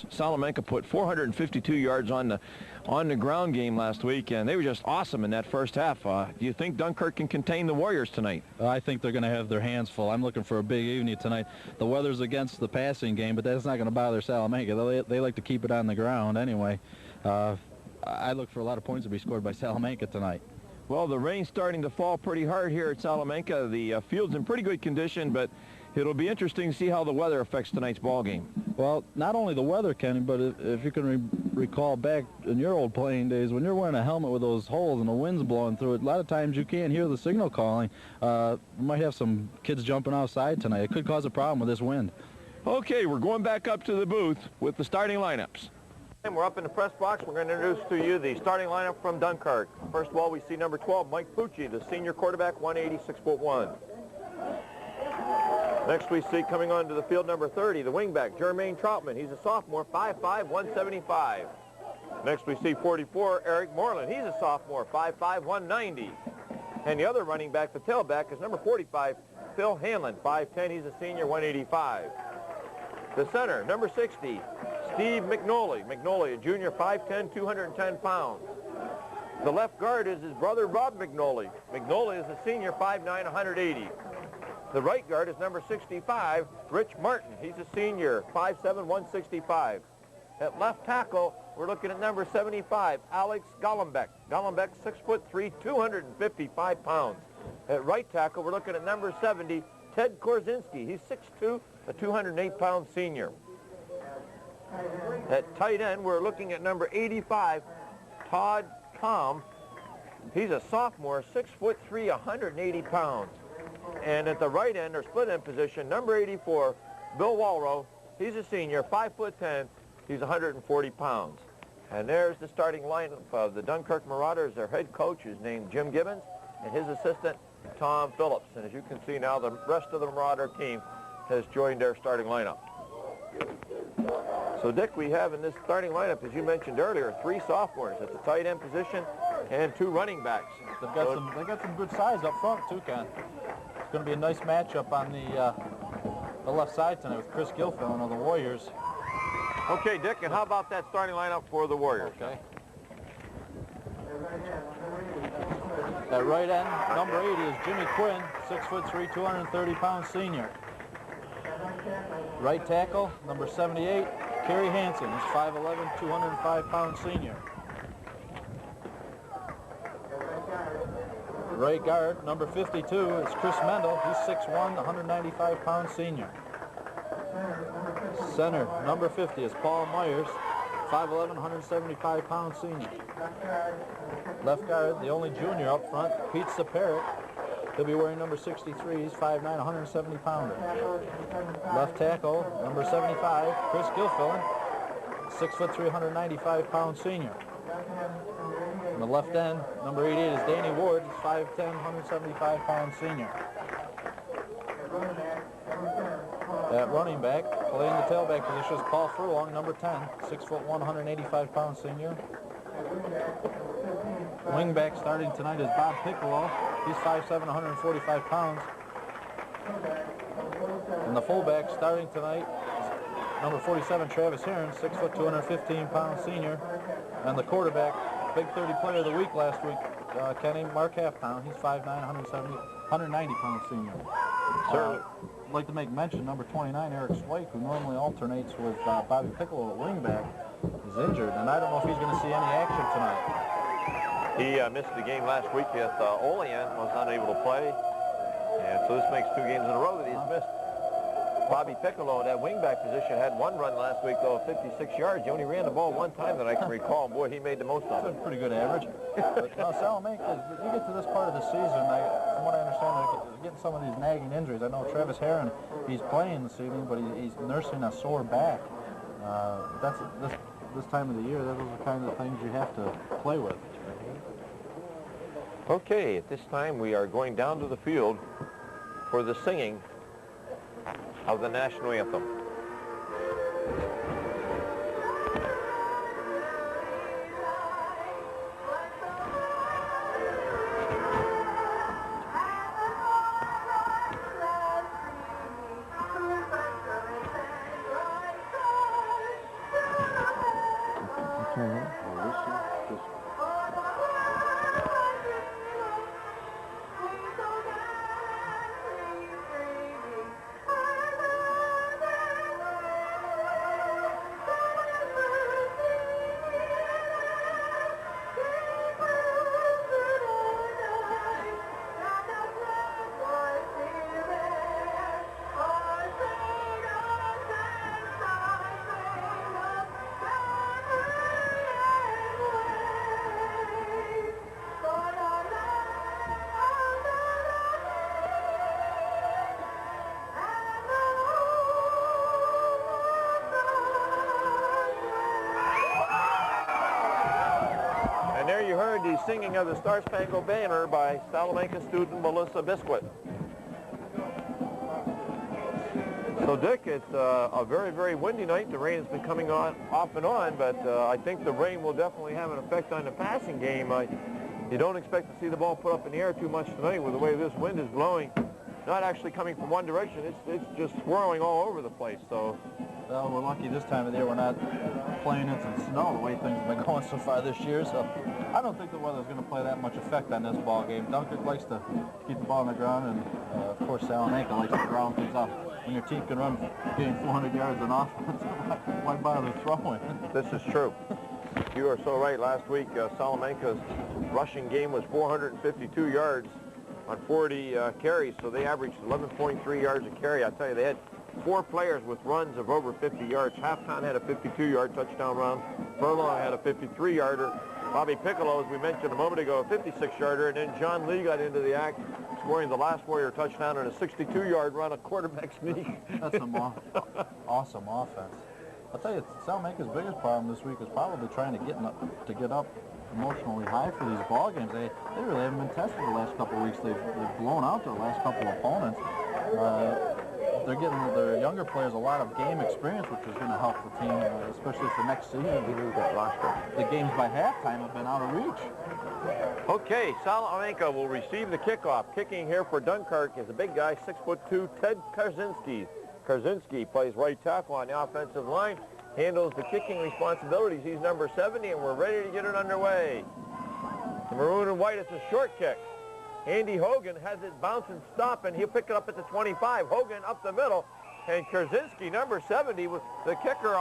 Salamanca put 452 yards on the ground game last week, and they were just awesome in that first half. Do you think Dunkirk can contain the Warriors tonight? I think they're going to have their hands full. I'm looking for a big evening tonight. The weather's against the passing game, but that's not going to bother Salamanca. They like to keep it on the ground anyway. I look for a lot of points to be scored by Salamanca tonight. Well, the rain's starting to fall pretty hard here at Salamanca. The field's in pretty good condition, but it'll be interesting to see how the weather affects tonight's ball game. Well, not only the weather, Kenny, but if you can recall back in your old playing days, when you're wearing a helmet with those holes and the wind's blowing through it, a lot of times you can't hear the signal calling. You might have some kids jumping outside tonight. It could cause a problem with this wind. Okay, we're going back up to the booth with the starting lineups. And we're up in the press box. We're going to introduce to you the starting lineup from Dunkirk. First of all, we see number 12, Mike Pucci, the senior quarterback, 180, 6'1". Next we see coming onto the field number 30, the wingback, Jermaine Troutman. He's a sophomore, 5'5", 175. Next we see 44, Eric Moreland. He's a sophomore, 5'5", 190. And the other running back, the tailback, is number 45, Phil Hanlon, 5'10". He's a senior, 185. The center, number 60, Steve McNolly. McNolly, a junior, 5'10", 210 pounds. The left guard is his brother, Rob McNolly. McNolly is a senior, 5'9", 180. The right guard is number 65, Rich Martin. He's a senior, 5'7", 165. At left tackle, we're looking at number 75, Alex Gollenbeck. Gollenbeck, 6'3", 255 pounds. At right tackle, we're looking at number 70, Ted Korzinski. He's 6'2", a 208-pound senior. At tight end, we're looking at number 85, Todd Tom. He's a sophomore, 6'3", 180 pounds. And at the right end, or split end position, number 84, Bill Walrow. He's a senior, 5'10". He's 140 pounds. And there's the starting lineup of the Dunkirk Marauders. Their head coach is named Jim Gibbons, and his assistant, Tom Phillips. And as you can see now, the rest of the Marauder team has joined their starting lineup. So, Dick, we have in this starting lineup, as you mentioned earlier, 3 sophomores at the tight end position and 2 running backs. They've got some good size up front, too, Ken. It's going to be a nice matchup on the left side tonight with Chris Gilfillan of the Warriors. Okay, Dick, and how about that starting lineup for the Warriors? Okay. At right end, number 80 is Jimmy Quinn, 6'3", 230-pound senior. Right tackle, number 78, Kerry Hansen. He's 5'11", 205-pound senior. Right guard, number 52, is Chris Mendel. He's 6'1", 195-pound senior. Center, number 50, is Paul Myers, 5'11", 175-pound senior. Left guard, the only junior up front, Pete Saparik. He'll be wearing number 63. He's 5'9", 170-pounder. Left tackle, number 75, Chris Gilfillan, 6'3", 195-pound senior. On the left end, number 88 is Danny Ward. He's 5'10", 175-pound senior. At running back, playing the tailback position is Paul Furlong, number 10, 6'1", 185-pound senior. Wingback starting tonight is Bob Piccolo. He's 5'7", 145 pounds. And the fullback starting tonight is number 47, Travis Heron, 6', 215-pound senior. And the quarterback, Big 30 Player of the Week last week, Kenny, Mark Halftown. He's 5'9", 190-pound senior. I'd like to make mention, number 29, Eric Swake, who normally alternates with Bobby Piccolo at wingback, is injured, and I don't know if he's going to see any action tonight. He missed the game last week at Olean, was unable to play, and so this makes 2 games in a row that he's missed. Bobby Piccolo in that wingback position had 1 run last week, though, of 56 yards. He only ran the ball 1 time that I can recall, and boy, he made the most of it. That's a pretty good average. But no, Salamanca, you get to this part of the season, from what I understand, they're getting some of these nagging injuries. I know Travis Heron, he's playing this evening, but he's nursing a sore back. This time of the year, those are the kind of things you have to play with. Okay, at this time we are going down to the field for the singing of the national anthem. There you heard the singing of the Star Spangled Banner by Salamanca student Melissa Biscuit. So Dick, it's a very, very windy night. The rain has been coming on off and on, but I think the rain will definitely have an effect on the passing game. You don't expect to see the ball put up in the air too much tonight with the way this wind is blowing. Not actually coming from one direction, it's just swirling all over the place. So, well, we're lucky this time of the year we're not playing in some snow the way things have been going so far this year. So I don't think the weather's going to play that much effect on this ball game. Dunkirk likes to keep the ball on the ground, and of course Salamanca likes to ground things up. When your team can run gain 400 yards on offense, why bother throwing? This is true. You are so right. Last week, Salamanca's rushing game was 452 yards on 40 carries, so they averaged 11.3 yards a carry. I tell you, they had 4 players with runs of over 50 yards. Halftown had a 52-yard touchdown run. Furlong had a 53-yarder. Bobby Piccolo, as we mentioned a moment ago, a 56-yarder. And then John Lee got into the act, scoring the last Warrior touchdown on a 62-yard run, a quarterback sneak. That's an awesome offense. I'll tell you, Salamanca's biggest problem this week is probably trying to get up emotionally high for these ball games. They really haven't been tested the last couple of weeks. They've blown out their last couple of opponents. They're getting their younger players a lot of game experience, which is going to help the team, especially for next season. The games by halftime have been out of reach. Okay, Salamanca will receive the kickoff. Kicking here for Dunkirk is a big guy, 6'2", Ted Karzinski. Karzinski plays right tackle on the offensive line, handles the kicking responsibilities. He's number 70, and we're ready to get it underway. The maroon and white, it's a short kick. Andy Hogan has it bounce and stop, and he'll pick it up at the 25. Hogan up the middle, and Karzinski, number 70, with the kicker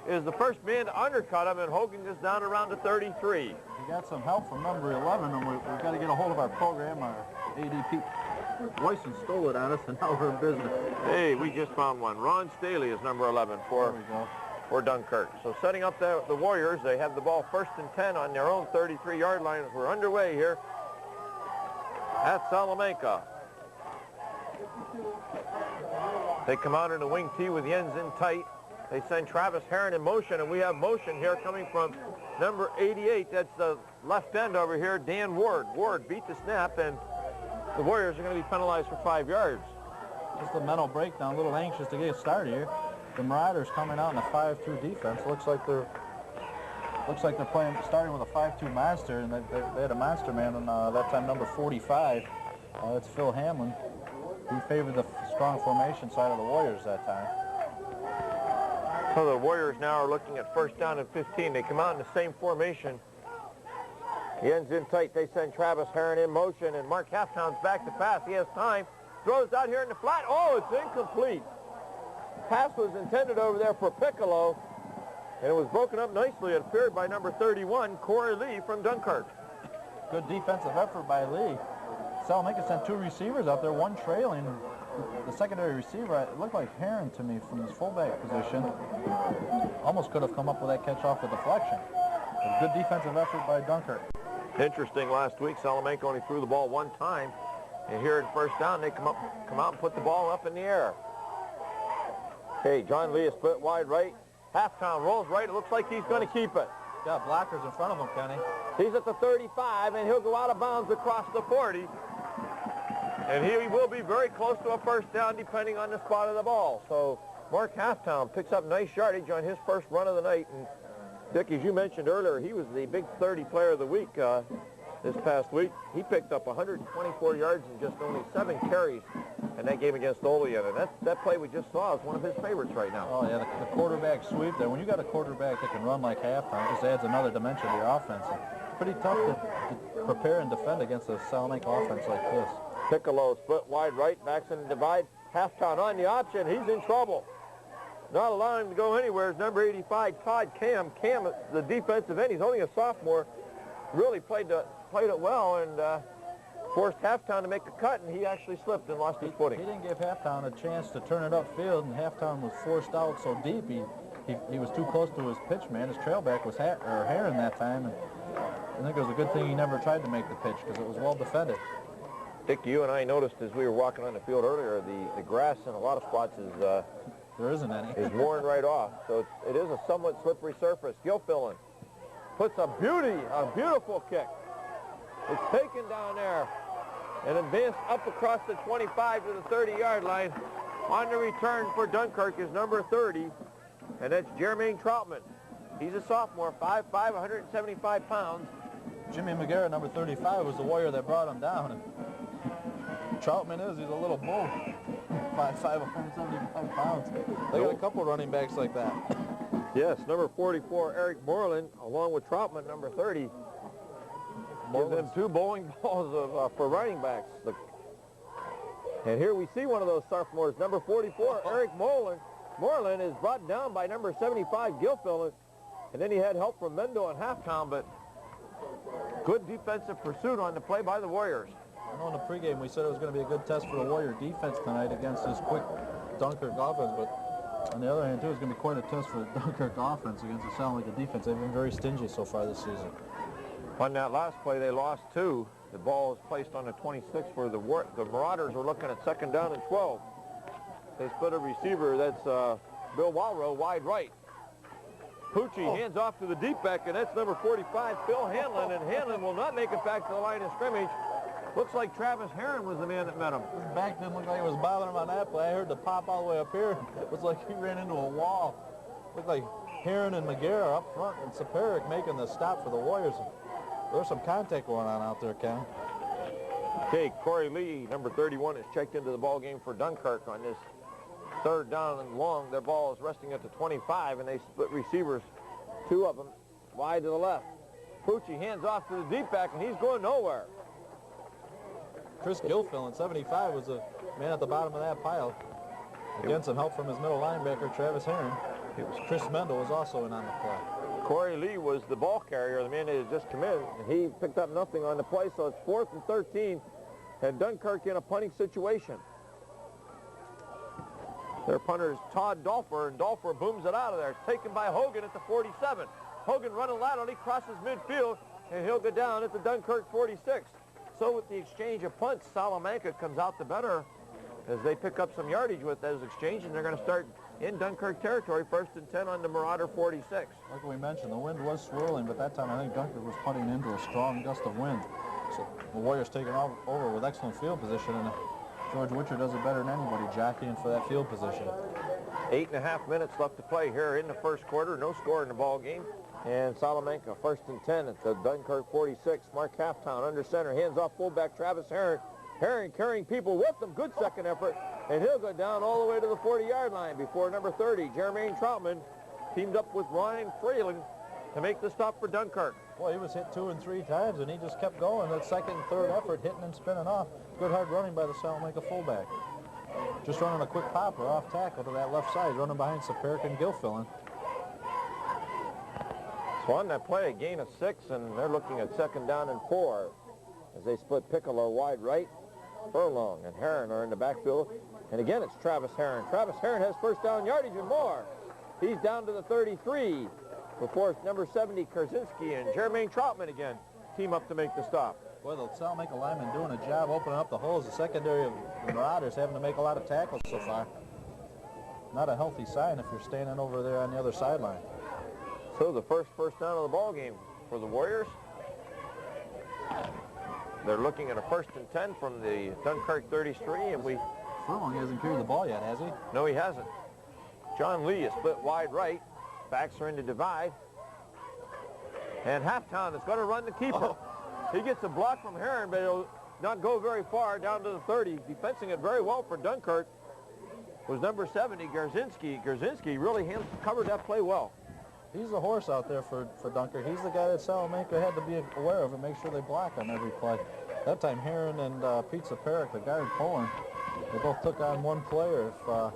is the first man to undercut him, and Hogan is down around the 33. We got some help from number 11, and we've got to get a hold of our program. Our ADP Boyson stole it on us, and now we're in business. Hey, we just found one. Ron Staley is number 11 for Dunkirk. So setting up the Warriors, they have the ball 1st and 10 on their own 33-yard line as we're underway here at Salamanca. They come out in the wing tee with the ends in tight. They send Travis Heron in motion, and we have motion here coming from number 88. That's the left end over here, Dan Ward. Ward beat the snap, and the Warriors are going to be penalized for 5 yards. Just a mental breakdown, a little anxious to get started here. The Marauders coming out in a 5-2 defense. Looks like they're starting with a 5-2 monster, and they had a monster man on that time, number 45. That's Phil Hamlin. He favored the strong formation side of the Warriors that time. So the Warriors now are looking at 1st down and 15. They come out in the same formation. He ends in tight. They send Travis Heron in motion, and Mark Halftown's back to pass. He has time. Throws out here in the flat. Oh, it's incomplete. Pass was intended over there for Piccolo, and it was broken up nicely. It appeared by number 31, Corey Lee from Dunkirk. Good defensive effort by Lee. Salamanca sent 2 receivers out there, one trailing. The secondary receiver, it looked like Heron to me from his fullback position. Almost could have come up with that catch off with deflection. A good defensive effort by Dunkirk. Interesting, last week Salamanca only threw the ball 1 time, and here in 1st down they come out and put the ball up in the air. Okay, John Lee is split wide right. Halftown rolls right. It looks like he's going to keep it. Got blockers in front of him, Kenny. He's at the 35, and he'll go out of bounds across the 40. And he will be very close to a 1st down depending on the spot of the ball. So Mark Halftown picks up nice yardage on his first run of the night. And Dick, as you mentioned earlier, he was the big 30 player of the week this past week. He picked up 124 yards and just only 7 carries in that game against Olean. And that play we just saw is one of his favorites right now. Oh, yeah, the quarterback sweep there. When you got a quarterback that can run like halftime, it just adds another dimension to your offense. It's pretty tough to prepare and defend against a Salamanca offense like this. Piccolo split wide right, backs in the divide. Halftime on the option. He's in trouble. Not allowing him to go anywhere is number 85, Todd Cam. Cam, the defensive end, he's only a sophomore. Really played it well and forced Halftown to make a cut, and he actually slipped and lost his footing. He didn't give Halftown a chance to turn it upfield, and Halftown was forced out so deep he was too close to his pitch man. His trailback was Heron that time, and I think it was a good thing he never tried to make the pitch because it was well defended. Dick, you and I noticed as we were walking on the field earlier, the grass in a lot of spots is there isn't any. is worn right off, so it is a somewhat slippery surface. Gilfillan puts a beautiful kick. It's taken down there and advanced up across the 25 to the 30-yard line. On the return for Dunkirk is number 30, and that's Jermaine Troutman. He's a sophomore, 5'5", 175 pounds. Jimmy McGarrett, number 35, was the warrior that brought him down. And Troutman he's a little bull, 5'5", 175 pounds. They got a couple running backs like that. Yes, number 44, Eric Moreland, along with Troutman, number 30. Give them 2 bowling balls for running backs. And here we see one of those sophomores, number 44, Eric Moreland. Moreland is brought down by number 75, Gilfillan. And then he had help from Mendo and Halftown, but good defensive pursuit on the play by the Warriors. I know in the pregame we said it was going to be a good test for the Warrior defense tonight against this quick Dunkirk offense, but on the other hand, too, it's going to be quite a test for the Dunkirk offense against the Salamanca defense. They've been very stingy so far this season. On that last play, they lost 2. The ball is placed on the 26 where the Marauders were looking at 2nd down and 12. They split a receiver. That's Bill Walrow, wide right. Pucci hands off to the deep back, and that's number 45, Phil Hanlon, and Hanlon will not make it back to the line of scrimmage. Looks like Travis Heron was the man that met him. His back didn't look like it was bothering him on that play. I heard the pop all the way up here. It was like he ran into a wall. Looked like Heron and McGarrett are up front, and Saperic making the stop for the Warriors. There's some contact going on out there, Ken. Okay, Corey Lee, number 31, is checked into the ball game for Dunkirk on this 3rd down and long. Their ball is resting at the 25, and they split receivers, 2 of them wide to the left. Pucci hands off to the deep back, and he's going nowhere. Chris Gilfillan, 75, was the man at the bottom of that pile. Again, some help from his middle linebacker, Travis Heron. It was Chris Mendel was also in on the play. Corey Lee was the ball carrier, the man that had just come in, and he picked up nothing on the play, so it's 4th and 13, and Dunkirk in a punting situation. Their punter is Todd Dolfer, and Dolfer booms it out of there. It's taken by Hogan at the 47. Hogan running laterally, crosses midfield, and he'll go down at the Dunkirk 46. So with the exchange of punts, Salamanca comes out the better as they pick up some yardage with those exchanges, and they're going to start in Dunkirk territory, 1st and 10 on the Marauder 46. Like we mentioned, the wind was swirling, but that time I think Dunkirk was putting into a strong gust of wind. So the Warriors taking over with excellent field position, and George Witcher does it better than anybody, jockeying for that field position. 8.5 minutes left to play here in the 1st quarter. No score in the ball game. And Salamanca, 1st and 10 at the Dunkirk 46. Mark Halftown under center, hands off fullback Travis Heron. Heron carrying people with him. Good second effort. And he'll go down all the way to the 40-yard line before number 30, Jermaine Troutman, teamed up with Ryan Fralin to make the stop for Dunkirk. Boy, he was hit 2 and 3 times, and he just kept going. That 2nd and 3rd effort, hitting and spinning off. Good hard running by the Salamanca fullback. Just running a quick popper off tackle to that left side, running behind Saperic and Gilfillan. So on that play, a gain of 6, and they're looking at 2nd down and 4 as they split Piccolo wide right. Furlong and Heron are in the backfield. And again, it's Travis Heron. Travis Heron has 1st down yardage and more. He's down to the 33 before number 70, Karzinski, and Jermaine Troutman again team up to make the stop. Boy, the Salamanca linemen doing a job opening up the holes. The secondary of the Marauders having to make a lot of tackles so far. Not a healthy sign if you're standing over there on the other sideline. So the first down of the ball game for the Warriors. They're looking at a 1st and 10 from the Dunkirk 33, and Furlong hasn't carried the ball yet, has he? No, he hasn't. John Lee is split wide right. Backs are in the divide. And Halftown is going to run the keeper. He gets a block from Heron, but he'll not go very far down to the 30. Defensing it very well for Dunkirk was number 70, Garzinski. Garzinski really covered that play well. He's the horse out there for Dunkirk. He's the guy that Salamanca had to be aware of and make sure they block on every play. That time, Heron and Pete Saperik, the guard pulling, they both took on one player. If a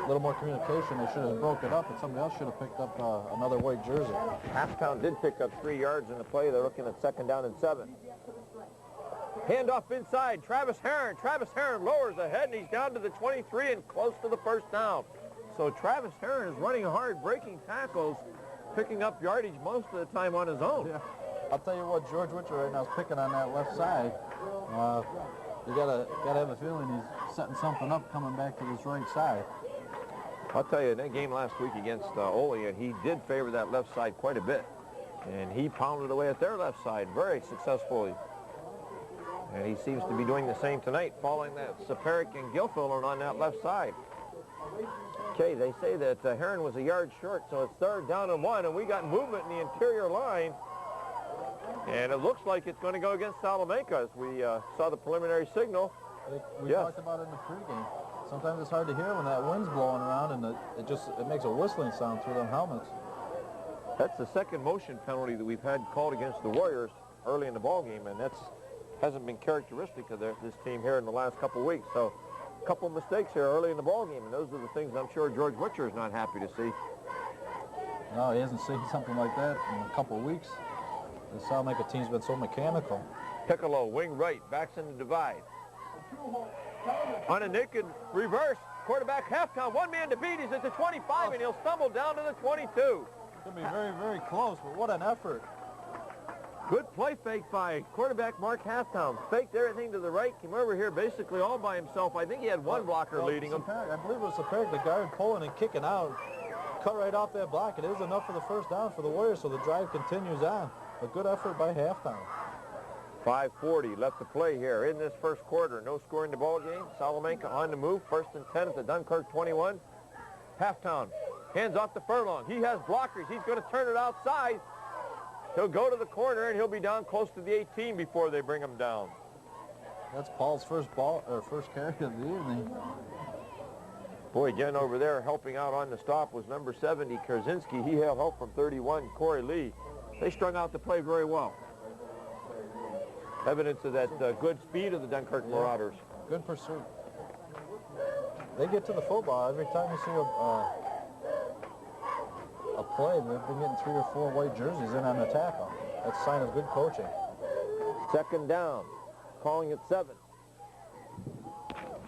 little more communication, they should have broke it up, and somebody else should have picked up another white jersey. Halftown did pick up 3 yards in the play. They're looking at 2nd down and 7. Handoff inside, Travis Heron. Travis Heron lowers ahead, and he's down to the 23 and close to the 1st down. So Travis Heron is running hard, breaking tackles, picking up yardage most of the time on his own. Yeah. I'll tell you what, George Witcher right now is picking on that left side. You gotta have a feeling he's setting something up coming back to this right side. I'll tell you, in that game last week against Olean, he did favor that left side quite a bit. And he pounded away at their left side very successfully. And he seems to be doing the same tonight, following that Saperik and Gilfiller on that left side. Okay, they say that Heron was a yard short, so it's 3rd down and 1, and we got movement in the interior line. And it looks like it's going to go against Salamanca, as we saw the preliminary signal. We talked about it in the pregame. Sometimes it's hard to hear when that wind's blowing around, and it makes a whistling sound through them helmets. That's the 2nd motion penalty that we've had called against the Warriors early in the ball game, and that's hasn't been characteristic of this team here in the last couple of weeks. So a couple of mistakes here early in the ball game, and those are the things I'm sure George Witcher is not happy to see. No, he hasn't seen something like that in a couple of weeks. The Salamanca team's been so mechanical. Piccolo, wing right, backs in the divide. On a naked reverse, quarterback Halftown, one man to beat. He's at the 25, and he'll stumble down to the 22. Could be very, very close, but what an effort. Good play fake by quarterback Mark Halftown. Faked everything to the right, came over here basically all by himself. I think he had one blocker leading him. I believe it was Saperik, the guard pulling and kicking out. Cut right off that block. It is enough for the 1st down for the Warriors, so the drive continues on. A good effort by Halftown. 5:40 left to play here in this 1st quarter. No score in the ball game. Salamanca on the move. 1st and 10 at the Dunkirk 21. Halftown hands off to Furlong. He has blockers. He's going to turn it outside. He'll go to the corner, and he'll be down close to the 18 before they bring him down. That's Paul's first carry of the evening. Boy, again over there helping out on the stop was number 70, Karzinski. He had help from 31, Corey Lee. They strung out the play very well. Evidence of that good speed of the Dunkirk Marauders. Good pursuit. They get to the football. Every time you see a play, they've been getting 3 or 4 white jerseys in on the tackle. That's a sign of good coaching. 2nd down, calling it 7.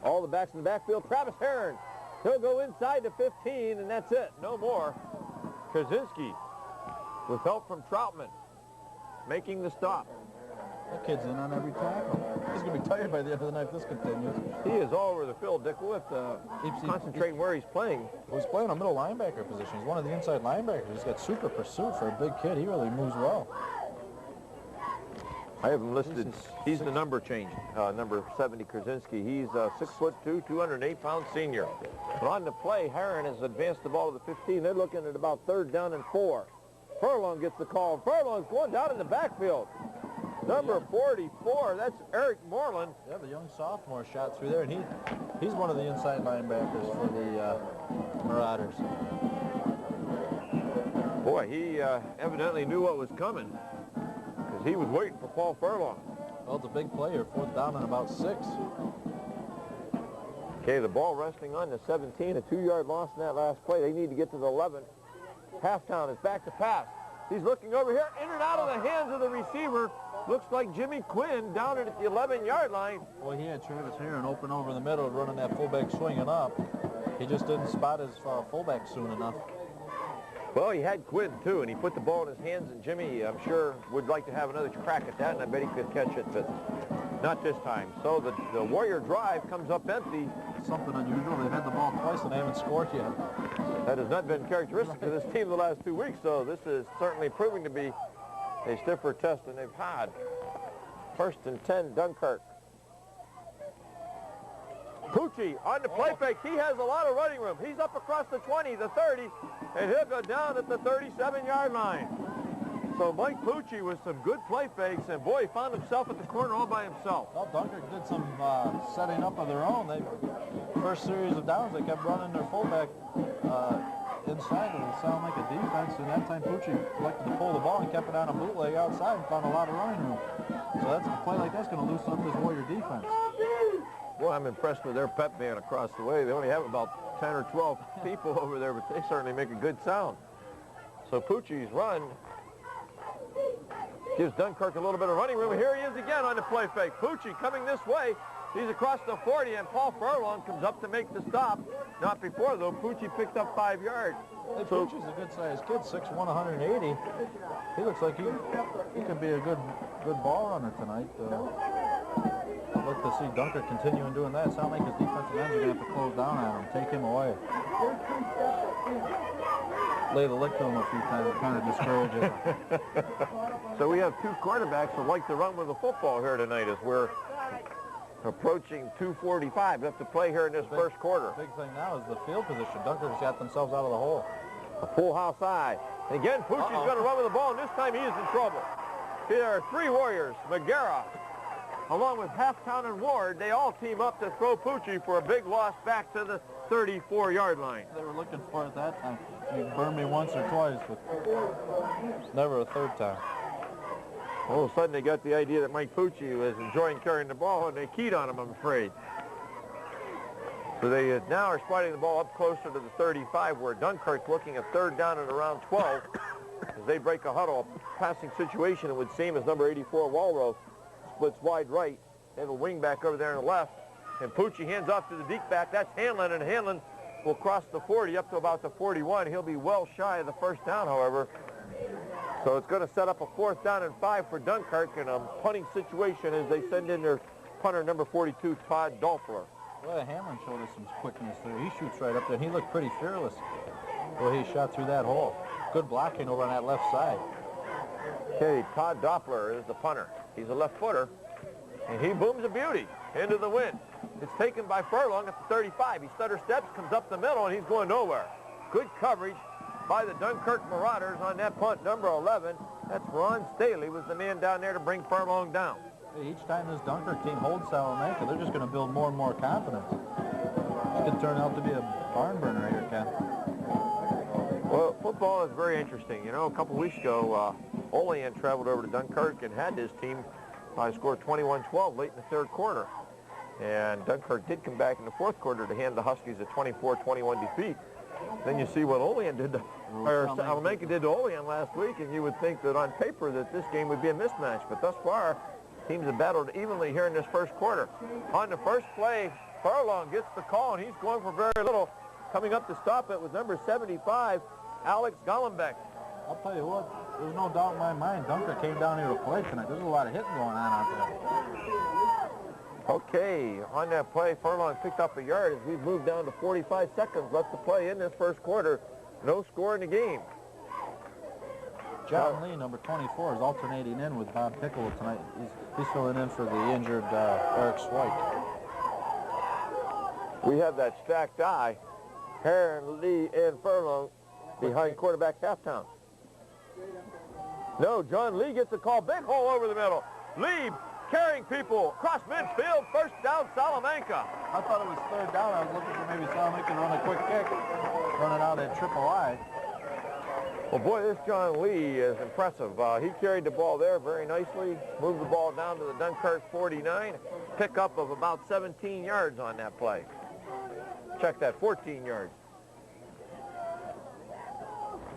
All the backs in the backfield. Travis Heron. He'll go inside to 15, and that's it. No more. Kaczynski, with help from Troutman, making the stop. That kid's in on every tackle. He's going to be tired by the end of the night if this continues. He is all over the field, Dick. We'll have to concentrate where he's playing. Well, he's playing a middle linebacker position. He's one of the inside linebackers. He's got super pursuit for a big kid. He really moves well. I have him listed. He's the number change, number 70, Krasinski. He's 6'2", 208-pound senior. But on the play, Heron has advanced the ball to the 15. They're looking at about 3rd down and 4. Furlong gets the call. Furlong's going down in the backfield. Number 44, that's Eric Moreland. Yeah, the young sophomore shot through there, and he's one of the inside linebackers for the Marauders. Boy, he evidently knew what was coming, because he was waiting for Paul Furlong. Well, it's a big player, 4th down and about 6. Okay, the ball resting on the 17, a 2-yard loss in that last play. They need to get to the 11. Halftown is back to pass. He's looking over here, in and out of the hands of the receiver. Looks like Jimmy Quinn down at the 11-yard line. Boy, he had Travis Heron open over the middle, running that fullback swinging up. He just didn't spot his fullback soon enough. Well, he had Quinn, too, and he put the ball in his hands, and Jimmy, I'm sure, would like to have another crack at that, and I bet he could catch it, but not this time. So the Warrior drive comes up empty. Something unusual. They've had the ball twice, and they haven't scored yet. That has not been characteristic of this team the last 2 weeks, so this is certainly proving to be a stiffer test than they've had. 1st and 10, Dunkirk. Pucci on the play fake. He has a lot of running room. He's up across the 20, the 30, and he'll go down at the 37-yard line. So Mike Pucci with some good play fakes, and boy, he found himself at the corner all by himself. Well, Dunkirk did some setting up of their own. First series of downs, they kept running their fullback inside of the Salamanca defense, and that time Pucci elected to pull the ball and kept it on a bootleg outside and found a lot of running room. So that's a play like that's going to loosen up this Warrior defense. Boy, I'm impressed with their pep band across the way. They only have about 10 or 12 people over there, but they certainly make a good sound. So Pucci's run gives Dunkirk a little bit of running room. Here he is again on the play fake. Pucci coming this way. He's across the 40, and Paul Furlong comes up to make the stop. Not before, though. Pucci picked up 5 yards. Hey, Pucci's a good-sized kid, 6'1", 180. He looks like he could be a good ball runner tonight. I'd like to see Dunkirk continuing doing that. Sound like his defensive ends are going to have to close down on him, take him away. Lay the lick to him a few times, kind of discourages him. So we have two quarterbacks that like to run with the football here tonight as we're approaching 2:45 left to play here in this first quarter. Big thing now is the field position. Dunkirk's got themselves out of the hole. A full house eye. Again, Pucci's going to run with the ball, and this time he is in trouble. Here are three Warriors, McGarrah, along with Halftown and Ward. They all team up to throw Pucci for a big loss back to the 34-yard line. They were looking for it that time. You burned me once or twice, but never a third time. All of a sudden, they got the idea that Mike Pucci was enjoying carrying the ball, and they keyed on him, I'm afraid. So they now are spotting the ball up closer to the 35, where Dunkirk's looking at third down at around 12. As they break a huddle, a passing situation, it would seem, as number 84, Walrow, splits wide right. They have a wing back over there on the left. And Pucci hands off to the deep back. That's Hanlon, and Hanlon will cross the 40 up to about the 41. He'll be well shy of the first down, however. So it's going to set up a 4th down and 5 for Dunkirk in a punting situation as they send in their punter, number 42, Todd Doppler. Well, Hanlon showed us some quickness there. He shoots right up there. He looked pretty fearless the way he shot through that hole. Good blocking over on that left side. Okay, Todd Doppler is the punter. He's a left footer, and he booms a beauty into the wind. It's taken by Furlong at the 35. He stutter steps, comes up the middle, and he's going nowhere. Good coverage by the Dunkirk Marauders on that punt, number 11. That's Ron Staley was the man down there to bring Furlong down. Hey, each time this Dunkirk team holds Salamanca, they're just going to build more and more confidence. This could turn out to be a barn burner here, Ken. Well, football is very interesting. You know, a couple weeks ago, Olean traveled over to Dunkirk and had his team score 21-12 late in the 3rd quarter. And Dunkirk did come back in the 4th quarter to hand the Huskies a 24-21 defeat. Then you see what Olean did, or Salamanca did to Olean last week, and you would think that on paper that this game would be a mismatch. But thus far, teams have battled evenly here in this first quarter. On the first play, Furlong gets the call, and he's going for very little. Coming up to stop it was number 75, Alex Gollenbeck. I'll tell you what, there's no doubt in my mind Dunkirk came down here to play tonight. There's a lot of hitting going on out there. Okay, on that play, Furlong picked up a yard as we've moved down to 45 seconds left to play in this first quarter. No score in the game. John Lee, number 24, is alternating in with Bob Pickle tonight. He's filling in for the injured Eric Swike. We have that stacked eye. Heron, Lee, and Furlong behind quarterback Halftown. No, John Lee gets a call. Big hole over the middle. Lee carrying people across midfield. First down, Salamanca. I thought it was 3rd down. I was looking for maybe Salamanca to run a quick kick, running out at triple I. Well, boy, this John Lee is impressive. He carried the ball there very nicely, moved the ball down to the Dunkirk 49, pickup of about 17 yards on that play. Check that, 14 yards.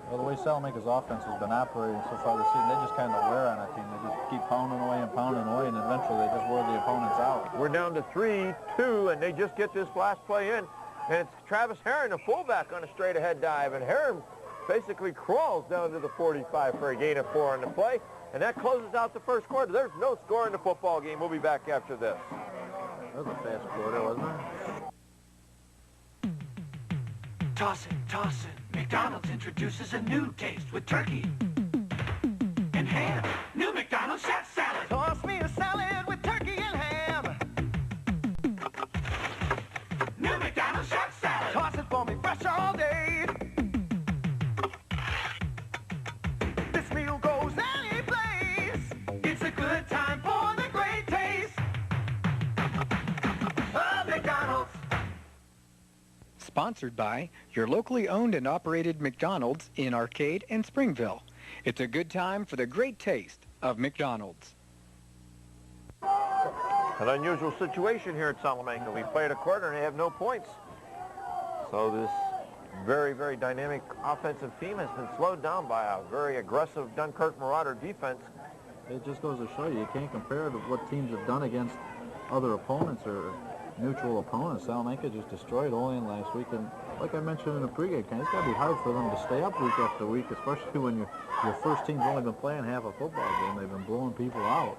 Well, the way Salamanca's offense has been operating so far this season, they just kind of wear on a team. They just keep pounding away, and eventually they just wear the opponents out. We're down to 3-2, and they just get this last play in. And it's Travis Heron, the fullback, on a straight-ahead dive. And Heron basically crawls down to the 45 for a gain of 4 on the play. And that closes out the first quarter. There's no score in the football game. We'll be back after this. That was a fast quarter, wasn't it? Tossin'. McDonald's introduces a new taste with turkey and ham. New McDonald's Chef Salad. Toss me a salad with turkey and ham. New McDonald's Chef Salad. Toss it for me fresh all day. This meal goes down. Sponsored by your locally owned and operated McDonald's in Arcade and Springville. It's a good time for the great taste of McDonald's. An unusual situation here at Salamanca. We played a quarter and they have no points. So this very, very dynamic offensive team has been slowed down by a very aggressive Dunkirk Marauder defense. It just goes to show you can't compare to what teams have done against other opponents or neutral opponents. Salamanca just destroyed Olean last week, and like I mentioned in the pregame, it's got to be hard for them to stay up week after week, especially when your first team's only been playing half a football game. They've been blowing people out.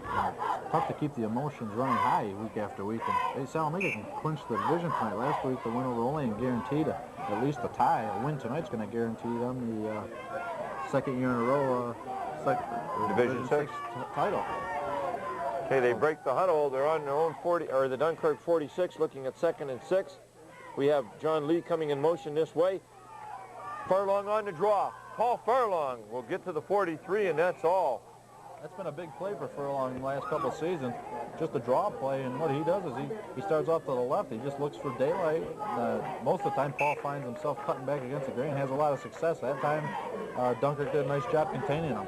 It's tough to keep the emotions running high week after week. And Salamanca can clinch the division tonight. Last week, the win over Olean guaranteed at least a tie. A win tonight's going to guarantee them the second year in a row Division 6 title. Okay, they break the huddle. They're on their own 40, or the Dunkirk 46, looking at 2nd and 6. We have John Lee coming in motion this way. Furlong on the draw. Paul Furlong will get to the 43, and that's all. That's been a big play for Furlong in the last couple of seasons. Just a draw play, and what he does is he starts off to the left. He just looks for daylight. Most of the time, Paul finds himself cutting back against the grain, has a lot of success. That time, Dunkirk did a nice job containing him.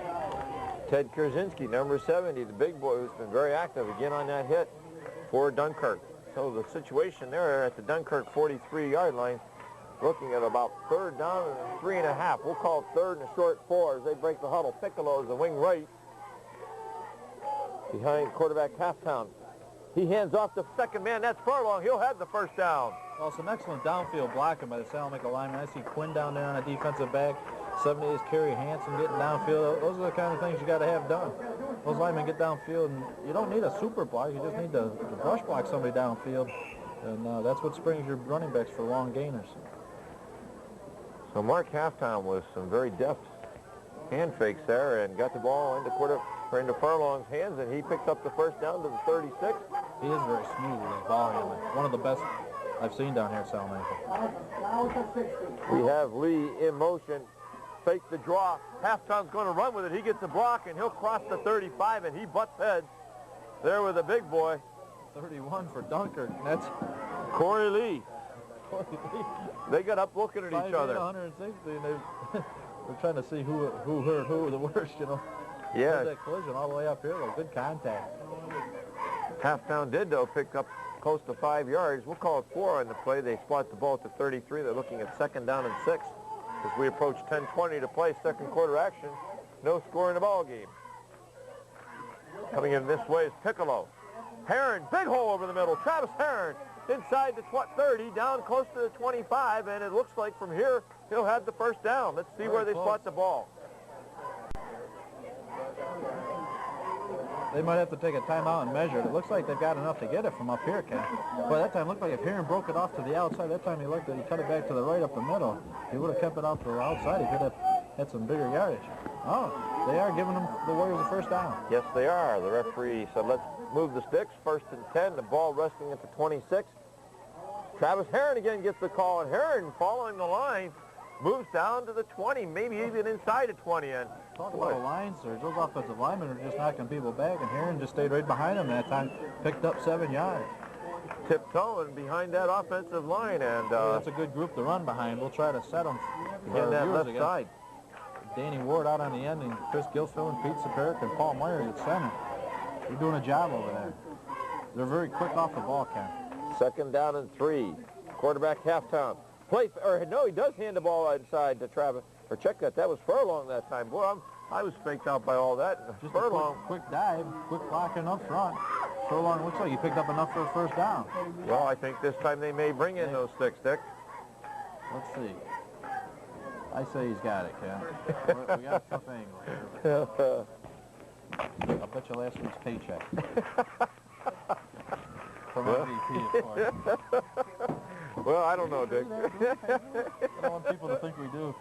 Ted Kierzinski, number 70, the big boy who's been very active again on that hit for Dunkirk. So the situation there at the Dunkirk 43-yard line, looking at about 3rd down and 3.5. We'll call it 3rd and a short 4 as they break the huddle. Piccolo's the wing right behind quarterback Halftown. He hands off the second man. That's Furlong. He'll have the first down. Well, some excellent downfield blocking by the Salamanca lineman. I see Quinn down there on a defensive back. 70 is Kerry Hansen getting downfield. Those are the kind of things you got to have done. Those linemen get downfield, and you don't need a super block. You just need to brush block somebody downfield, and that's what springs your running backs for long gainers. So Mark Halftown with some very deft hand fakes there and got the ball into Furlong's hands, and he picks up the first down to the 36. He is very smooth with his ball handling. One of the best I've seen down here at Salamanca. We have Lee in motion. Fake the draw. Halftown's going to run with it. He gets a block, and he'll cross the 35, and he butts heads there with a big boy. 31 for Dunkirk. That's Corey Lee. They got up looking at each other. 160, and they're trying to see who hurt who the worst, you know. Yeah. That collision all the way up here, though. Good contact. Halftown did, though, pick up close to 5 yards. We'll call it 4 on the play. They spot the ball at the 33. They're looking at 2nd down and 6. As we approach 10:20 to play, second quarter action. No score in the ball game. Coming in this way is Piccolo. Heron, big hole over the middle. Travis Heron inside the 30, down close to the 25, and it looks like from here he'll have the first down. Let's see where they spot the ball. They might have to take a timeout and measure it. It looks like they've got enough to get it from up here, Ken. But that time looked like if Heron broke it off to the outside, that time he cut it back to the right up the middle. If he would have kept it out to the outside, he could have had some bigger yardage. Oh, they are giving them the Warriors a first down. Yes, they are. The referee said, let's move the sticks. 1st and 10, the ball resting at the 26. Travis Heron again gets the call, and Heron, following the line, moves down to the 20, maybe even inside the 20. And talk about a line surge. Those offensive linemen are just knocking people back, and Heron just stayed right behind him that time, picked up 7 yards. Tiptoeing behind that offensive line, and that's a good group to run behind. We'll try to set them in that left side. Danny Ward out on the end, and Chris Gilfill and Pete Saperic and Paul Myers at center. They're doing a job over there. They're very quick off the ball, Ken. 2nd down and 3. Quarterback Halftown. He does hand the ball inside to Travis. Or check that. That was Furlong that time. Boy, I was faked out by all that. Just Furlong. A quick dive, quick blocking up front. Furlong looks like he picked up enough for a first down. Well, I think this time they may bring in those sticks, Dick. Let's see. I say he's got it, Ken. We got a tough angle here. I'll bet you last week's paycheck. From MVP, of course. Well, I don't know, Dick. I don't want people to think we do.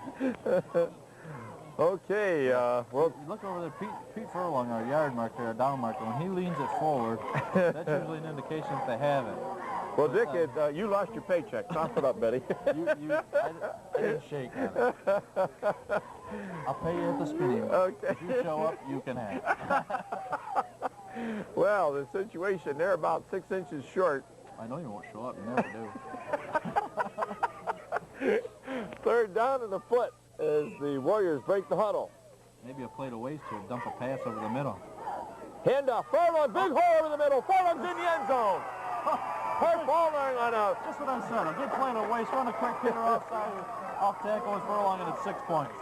Okay, well... Look over there, Pete Furlong, our yard marker, our down marker, when he leans it forward, that's usually an indication that they have it. Well, Dick, you lost your paycheck. Cough it up, Betty. I didn't shake on it. I'll pay you at the spinning. Okay. If you show up, you can have it. Well, the situation, they're about 6 inches short. I know you won't show up. You never do. Third down and a foot as the Warriors break the huddle. Maybe a play to waste here. Dump a pass over the middle. Handoff. Furlong, big hole over the middle. Furlong's in the end zone. Furlong on a... Just what I said. A good play to waste. Run a quick hitter offside. Off tackle with Furlong, and it's 6 points.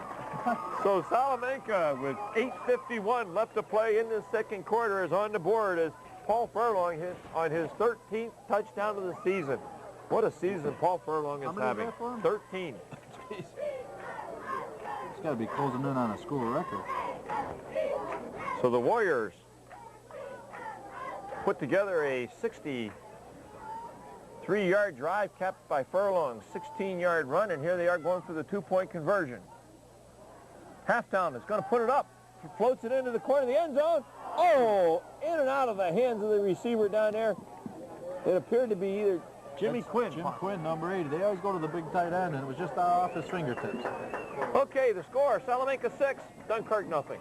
So Salamanca, with 8:51 left to play in the second quarter, is on the board as Paul Furlong hits on his 13th touchdown of the season. What a season Paul Furlong is having. 13. He's got to be closing in on a school record. So the Warriors put together a 63-yard drive capped by Furlong's 16-yard run, and here they are going for the 2-point conversion. Halftown is going to put it up. He floats it into the corner of the end zone. Oh, in and out of the hands of the receiver down there. It appeared to be either Jimmy Quinn. Jim Quinn, number 80. They always go to the big tight end, and it was just off his fingertips. Okay, the score, Salamanca 6, Dunkirk nothing.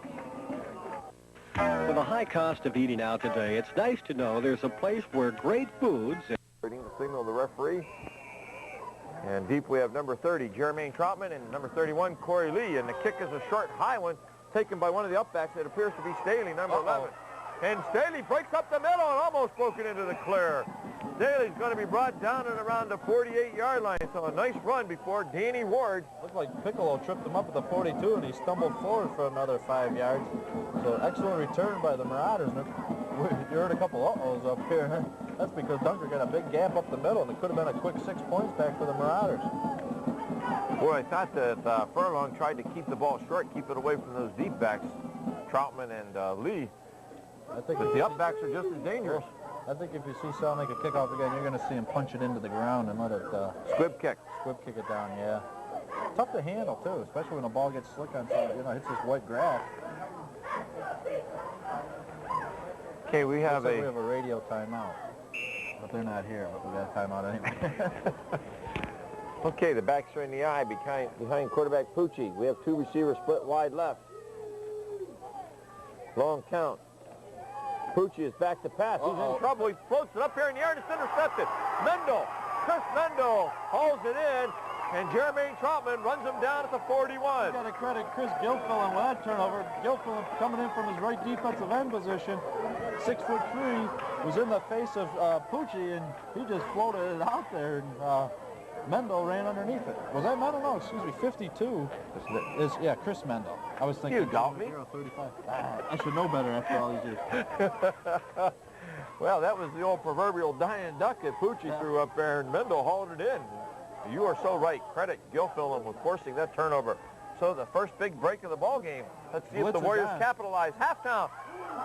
With the high cost of eating out today, it's nice to know there's a place where great foods... Waiting to signal the referee. And deep we have number 30, Jermaine Troutman, and number 31, Corey Lee. And the kick is a short, high one, taken by one of the upbacks. It appears to be Staley, number 11. And Staley breaks up the middle and almost broken into the clear. Staley's going to be brought down and around the 48-yard line. So a nice run before Danny Ward. Looked like Piccolo tripped him up at the 42, and he stumbled forward for another 5 yards. So excellent return by the Marauders. You heard a couple uh-ohs up here. That's because Dunkirk got a big gap up the middle, and it could have been a quick 6 points back for the Marauders. Boy, I thought that Furlong tried to keep the ball short, keep it away from those deep backs, Troutman and Lee. I think But the upbacks are just as dangerous. I think if you see Sal make a kickoff again, you're going to see him punch it into the ground and let it Squib kick. squib kick it down. Yeah, tough to handle too, especially when the ball gets slick on some, hits this white grass. Okay, we have Looks like we have a radio timeout, but they're not here. But we got a timeout anyway. Okay, the backs are in the eye behind quarterback Pucci. We have two receivers split wide left. Long count. Pucci is back to pass. He's in trouble. He floats it up here in the air and it's intercepted. Mendel, Chris Mendel hauls it in, and Jermaine Troutman runs him down at the 41. You got to credit Chris Gilfillan with that turnover. Gilfillan coming in from his right defensive end position, 6'3", was in the face of Pucci, and he just floated it out there, and Mendel ran underneath it. Was that Mendel? No, excuse me, 52. Yeah, Chris Mendel. I was thinking. You doubt me? 35. I should know better after all these years. Well, that was the old proverbial dying duck that Pucci threw up there, and Mendel hauled it in. You are so right. Credit Gilfillan with forcing that turnover. So the first big break of the ball game. Let's see if the Warriors capitalize. Halftime.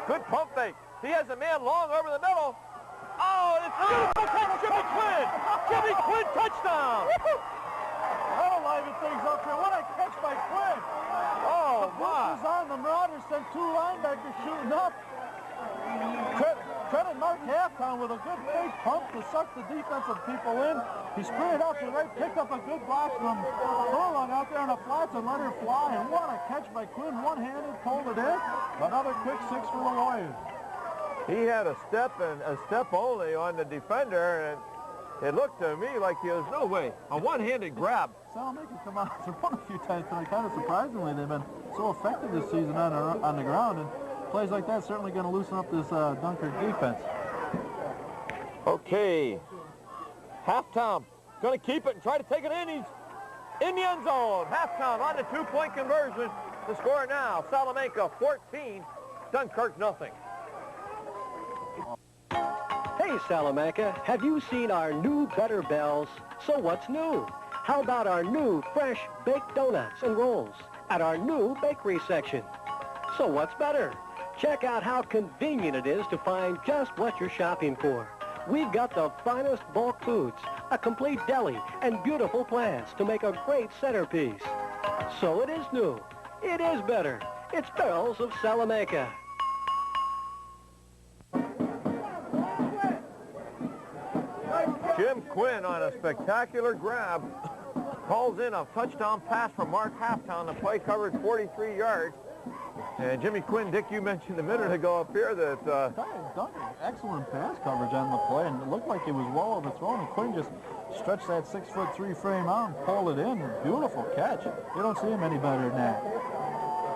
Good pump fake. He has a man long over the middle. Oh, it's a beautiful catch, Jimmy Quinn! Jimmy Quinn touchdown! That'll liven things up here. What a catch by Quinn! Oh, the blitz is on. The Marauders sent two linebackers shooting up. Credit Mark Halftown with a good fake pump to suck the defensive people in. He sprinted out to the right, picked up a good block from Furlong out there in the flats and let her fly. And what a catch by Quinn. One-handed, pulled it in. Another quick 6 for the Warriors. He had a step and a step only on the defender, and it looked to me like there was no way. A one-handed grab. Salamanca come out and thrown a few times tonight. Kind of surprisingly, they've been so effective this season on the ground, and plays like that certainly going to loosen up this Dunkirk defense. Okay. Halftime. Going to keep it and try to take it in. He's in the end zone. Halftime on the 2-point conversion. The score now, Salamanca 14, Dunkirk nothing. Hey, Salamanca, have you seen our new Better Bells? So what's new? How about our new fresh baked donuts and rolls at our new bakery section? So what's better? Check out how convenient it is to find just what you're shopping for. We've got the finest bulk foods, a complete deli, and beautiful plants to make a great centerpiece. So it is new. It is better. It's Bells of Salamanca. Jim Quinn on a spectacular grab calls in a touchdown pass from Mark Halftown. The play covered 43 yards. And Jimmy Quinn, Dick, you mentioned a minute ago up here that... Excellent pass coverage on the play, and it looked like it was well overthrown, and Quinn just stretch that 6'3" frame out and pull it in. Beautiful catch. You don't see him any better than that.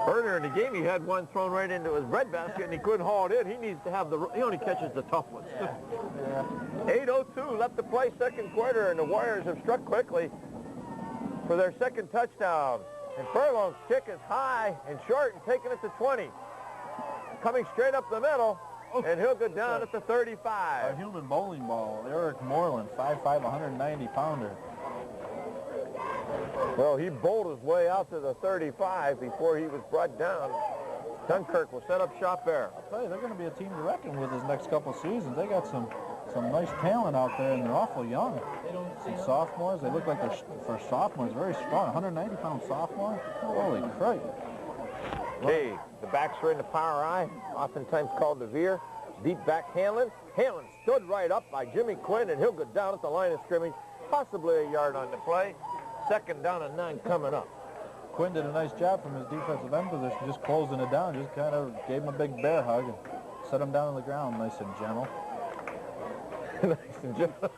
Earlier in the game, he had one thrown right into his breadbasket, and he couldn't haul it in. He needs to have he only catches the tough ones. Yeah. 8:02 left to play, second quarter, and the Warriors have struck quickly for their second touchdown. And Furlong's kick is high and short and taking it to 20. Coming straight up the middle, and he'll go down at the 35. A human bowling ball. Eric Moreland, 5'5", 190-pounder. Well, he bowled his way out to the 35 before he was brought down. Dunkirk will set up shop there. I'll tell you, they're going to be a team to reckon with this next couple seasons. They got some nice talent out there, and they're awful young. Some sophomores. They look like they're, for sophomores, very strong. 190-pound sophomore. Holy crap. Okay, the backs are in the power eye, oftentimes called the veer. Deep back Hanlon. Hanlon stood right up by Jimmy Quinn, and he'll go down at the line of scrimmage, possibly a yard on the play. Second down and 9 coming up. Quinn did a nice job from his defensive end position, just closing it down, just kind of gave him a big bear hug and set him down on the ground nice and gentle. Nice and gentle.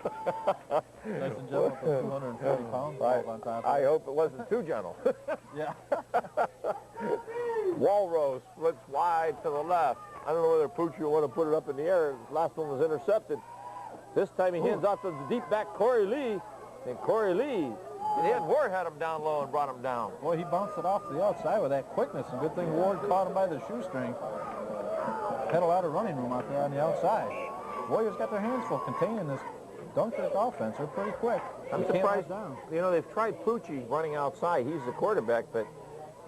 Nice and gentle for 240 pounds. On top I hope it wasn't too gentle. Yeah. Walrose splits wide to the left. I don't know whether Poochie will want to put it up in the air. His last one was intercepted. This time he hands off to the deep back Corey Lee. And Corey Lee, Ward had him down low and brought him down. Boy, he bounced it off to the outside with that quickness. And good thing Ward caught him by the shoestring. Had a lot of running room out there on the outside. Warriors got their hands full containing this Dunkirk offense. They're pretty quick. I'm surprised. You know, they've tried Poochie running outside. He's the quarterback, but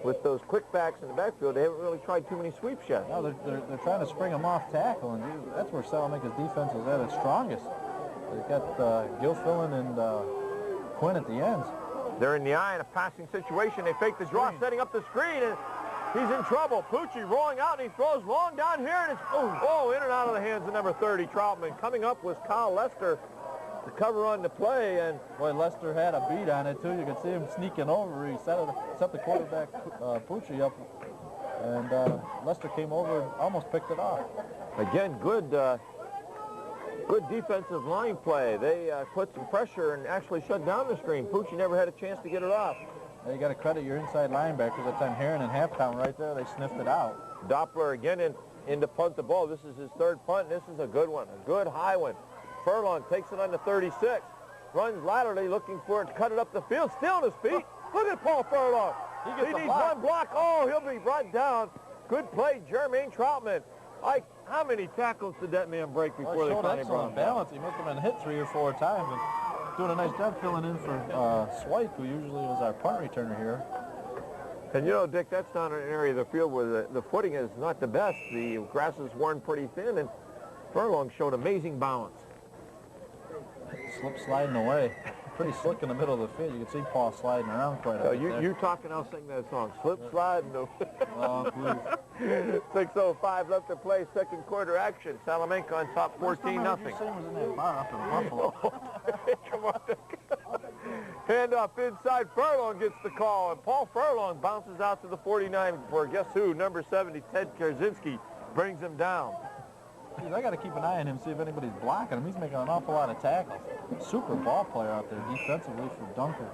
with those quick backs in the backfield, they haven't really tried too many sweeps yet. No, they're trying to spring them off tackle, and that's where Salamanca's defense is at its strongest. They've got Gilfillan and Quinn at the ends. They're in the eye in a passing situation. They fake the draw, setting up the screen, and he's in trouble. Poochie rolling out, and he throws long down here, and it's, in and out of the hands of number 30, Troutman. Coming up was Kyle Lester to cover on the play, and boy, Lester had a beat on it, too. You could see him sneaking over. He set the quarterback, Poochie, up, and Lester came over and almost picked it off. Again, good defensive line play. They put some pressure and actually shut down the screen. Poochie never had a chance to get it off. Now you got to credit your inside linebackers. That time Heron and halftime right there, they sniffed it out. Doppler again in to punt the ball. This is his third punt. This is a good one, a good high one. Furlong takes it on the 36, runs laterally looking for it to cut it up the field, still on his feet. Look at Paul Furlong. He needs one block. Oh, he'll be brought down. Good play, Jermaine Troutman. How many tackles did that man break before they finally brought him balance. He must have been hit 3 or 4 times and doing a nice job filling in for Swipe, who usually was our punt returner here. And you know, Dick, that's not an area of the field where the footing is not the best. The grass is worn pretty thin, and Furlong showed amazing balance. Slip sliding away. Pretty slick in the middle of the field. You can see Paul sliding around quite a bit. You talking, I'll sing that song. Slip, slide, no. Oh, please. 6:05 left to play, second quarter action. Salamanca on top 14-0. Was in that bar up in Buffalo. Come on, Dick. Handoff inside. Furlong gets the call, and Paul Furlong bounces out to the 49 for guess who? Number 70, Ted Kaczynski, brings him down. Jeez, I got to keep an eye on him, see if anybody's blocking him. He's making an awful lot of tackles. Super ball player out there defensively for Dunkirk.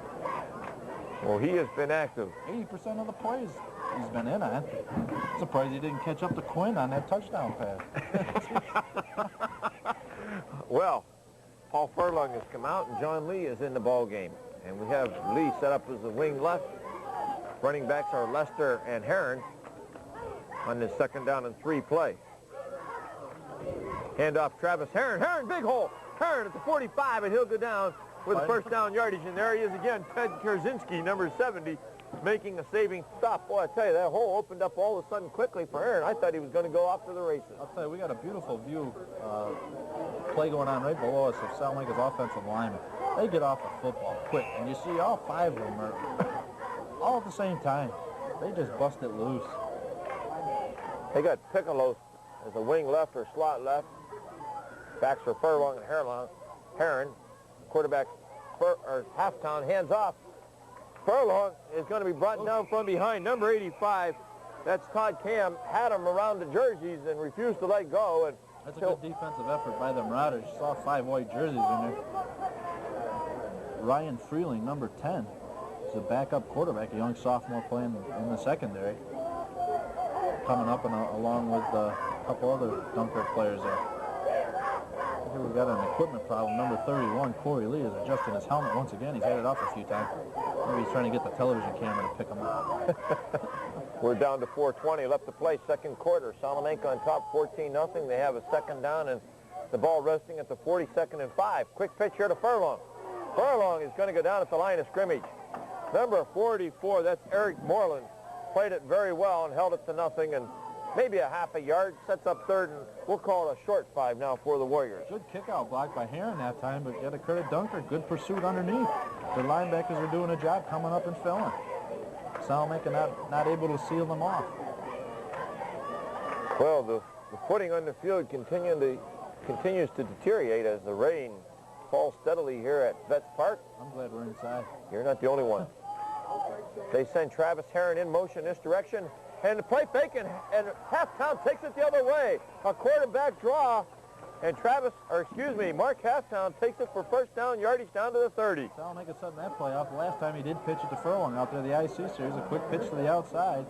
Well, he has been active. 80% of the plays he's been in on. Surprised he didn't catch up to Quinn on that touchdown pass. Well, Paul Furlong has come out, and John Lee is in the ball game. And we have Lee set up as the wing left. Running backs are Lester and Heron on this second down and 3 play. Handoff Travis Heron. Heron, big hole. Heron at the 45, and he'll go down with the first down yardage. And there he is again, Ted Kaczynski, number 70, making a saving stop. Boy, I tell you, that hole opened up all of a sudden quickly for Heron. I thought he was going to go off to the races. I'll tell you, we got a beautiful view play going on right below us of Salamanca's offensive linemen. They get off the football quick, and you see all 5 of them are all at the same time. They just bust it loose. They got Piccolo as a wing left or slot left. Backs for Furlong and Heron. Quarterback halftime, hands off. Furlong is going to be brought down from behind. Number 85, that's Todd Cam, had him around the jerseys and refused to let go. And that's a good defensive effort by the Marauders. You saw 5 white jerseys in there. Ryan Freeling, number 10. He's a backup quarterback, a young sophomore playing in the secondary. Coming up and along with a couple other Dunkirk players there. Here we've got an equipment problem. Number 31, Corey Lee, is adjusting his helmet once again. He's had it off a few times. Maybe he's trying to get the television camera to pick him up. We're down to 4:20 left to play, second quarter. Salamanca on top, 14-0. They have a second down and the ball resting at the 42nd and 5. Quick pitch here to Furlong. Furlong is going to go down at the line of scrimmage. Number 44, that's Eric Moreland, played it very well and held it to nothing, and maybe a half a yard, sets up third, and we'll call it a short 5 now for the Warriors. Good kick-out block by Heron that time, but got to credit Dunkirk. Good pursuit underneath. The linebackers are doing a job coming up and filling. Salamanca not able to seal them off. Well, the footing on the field continues to deteriorate as the rain falls steadily here at Vets Park. I'm glad we're inside. You're not the only one. They send Travis Heron in motion this direction, and the play fake, and Halftown takes it the other way. A quarterback draw, and Mark Halftown takes it for first down, yardage down to the 30. Salamanca setting that play off. The last time he did pitch it to Furlong out there, the IC series, a quick pitch to the outside.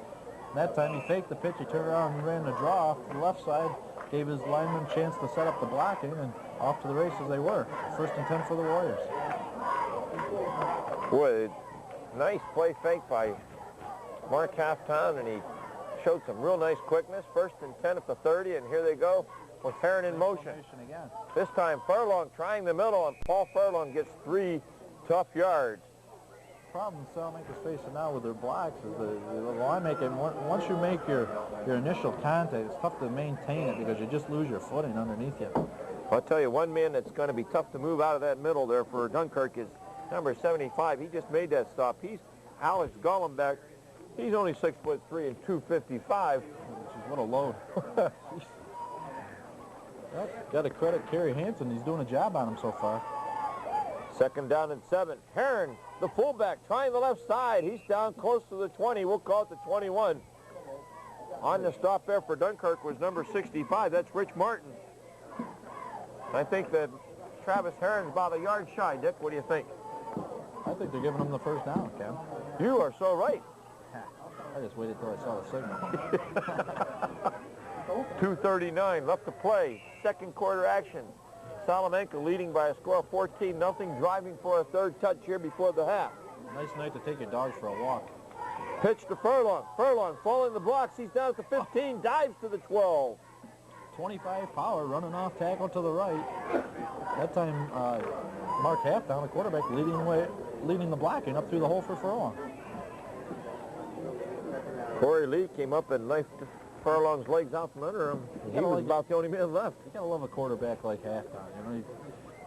That time he faked the pitch, he turned around and ran the draw off to the left side, gave his lineman a chance to set up the blocking, and off to the races they were. First and 10 for the Warriors. Boy, nice play fake by Mark Halftown, and he showed some real nice quickness. First and 10 at the 30, and here they go with Heron in motion. Again. This time Furlong trying the middle, and Paul Furlong gets 3 tough yards. The problem Salamanca's facing now with their blocks is the line making. Once you make your initial contact, it's tough to maintain it because you just lose your footing underneath you. I'll tell you, one man that's going to be tough to move out of that middle there for Dunkirk is number 75. He just made that stop. He's Alex Gollenbeck. He's only 6'3" and 255. What a load. Got to credit Kerry Hansen. He's doing a job on him so far. Second down and 7. Heron, the fullback, trying the left side. He's down close to the 20. We'll call it the 21. On the stop there for Dunkirk was number 65. That's Rich Martin. I think that Travis Heron's about a yard shy. Dick, what do you think? I think they're giving him the first down, Cam. You are so right. I just waited till I saw the signal. 2:39 left to play. Second quarter action. Salamanca leading by a score of 14-0, driving for a third touch here before the half. Nice night to take your dogs for a walk. Pitch to Furlong. Furlong following the blocks. He's down at the 15, dives to the 12. 25 power, running off tackle to the right. That time, Mark Halftown, the quarterback, leading the blocking up through the hole for Furlong. Corey Lee came up and knifed Furlong's legs out from under him. He was about the only man left. You gotta love a quarterback like Halftown. You know, he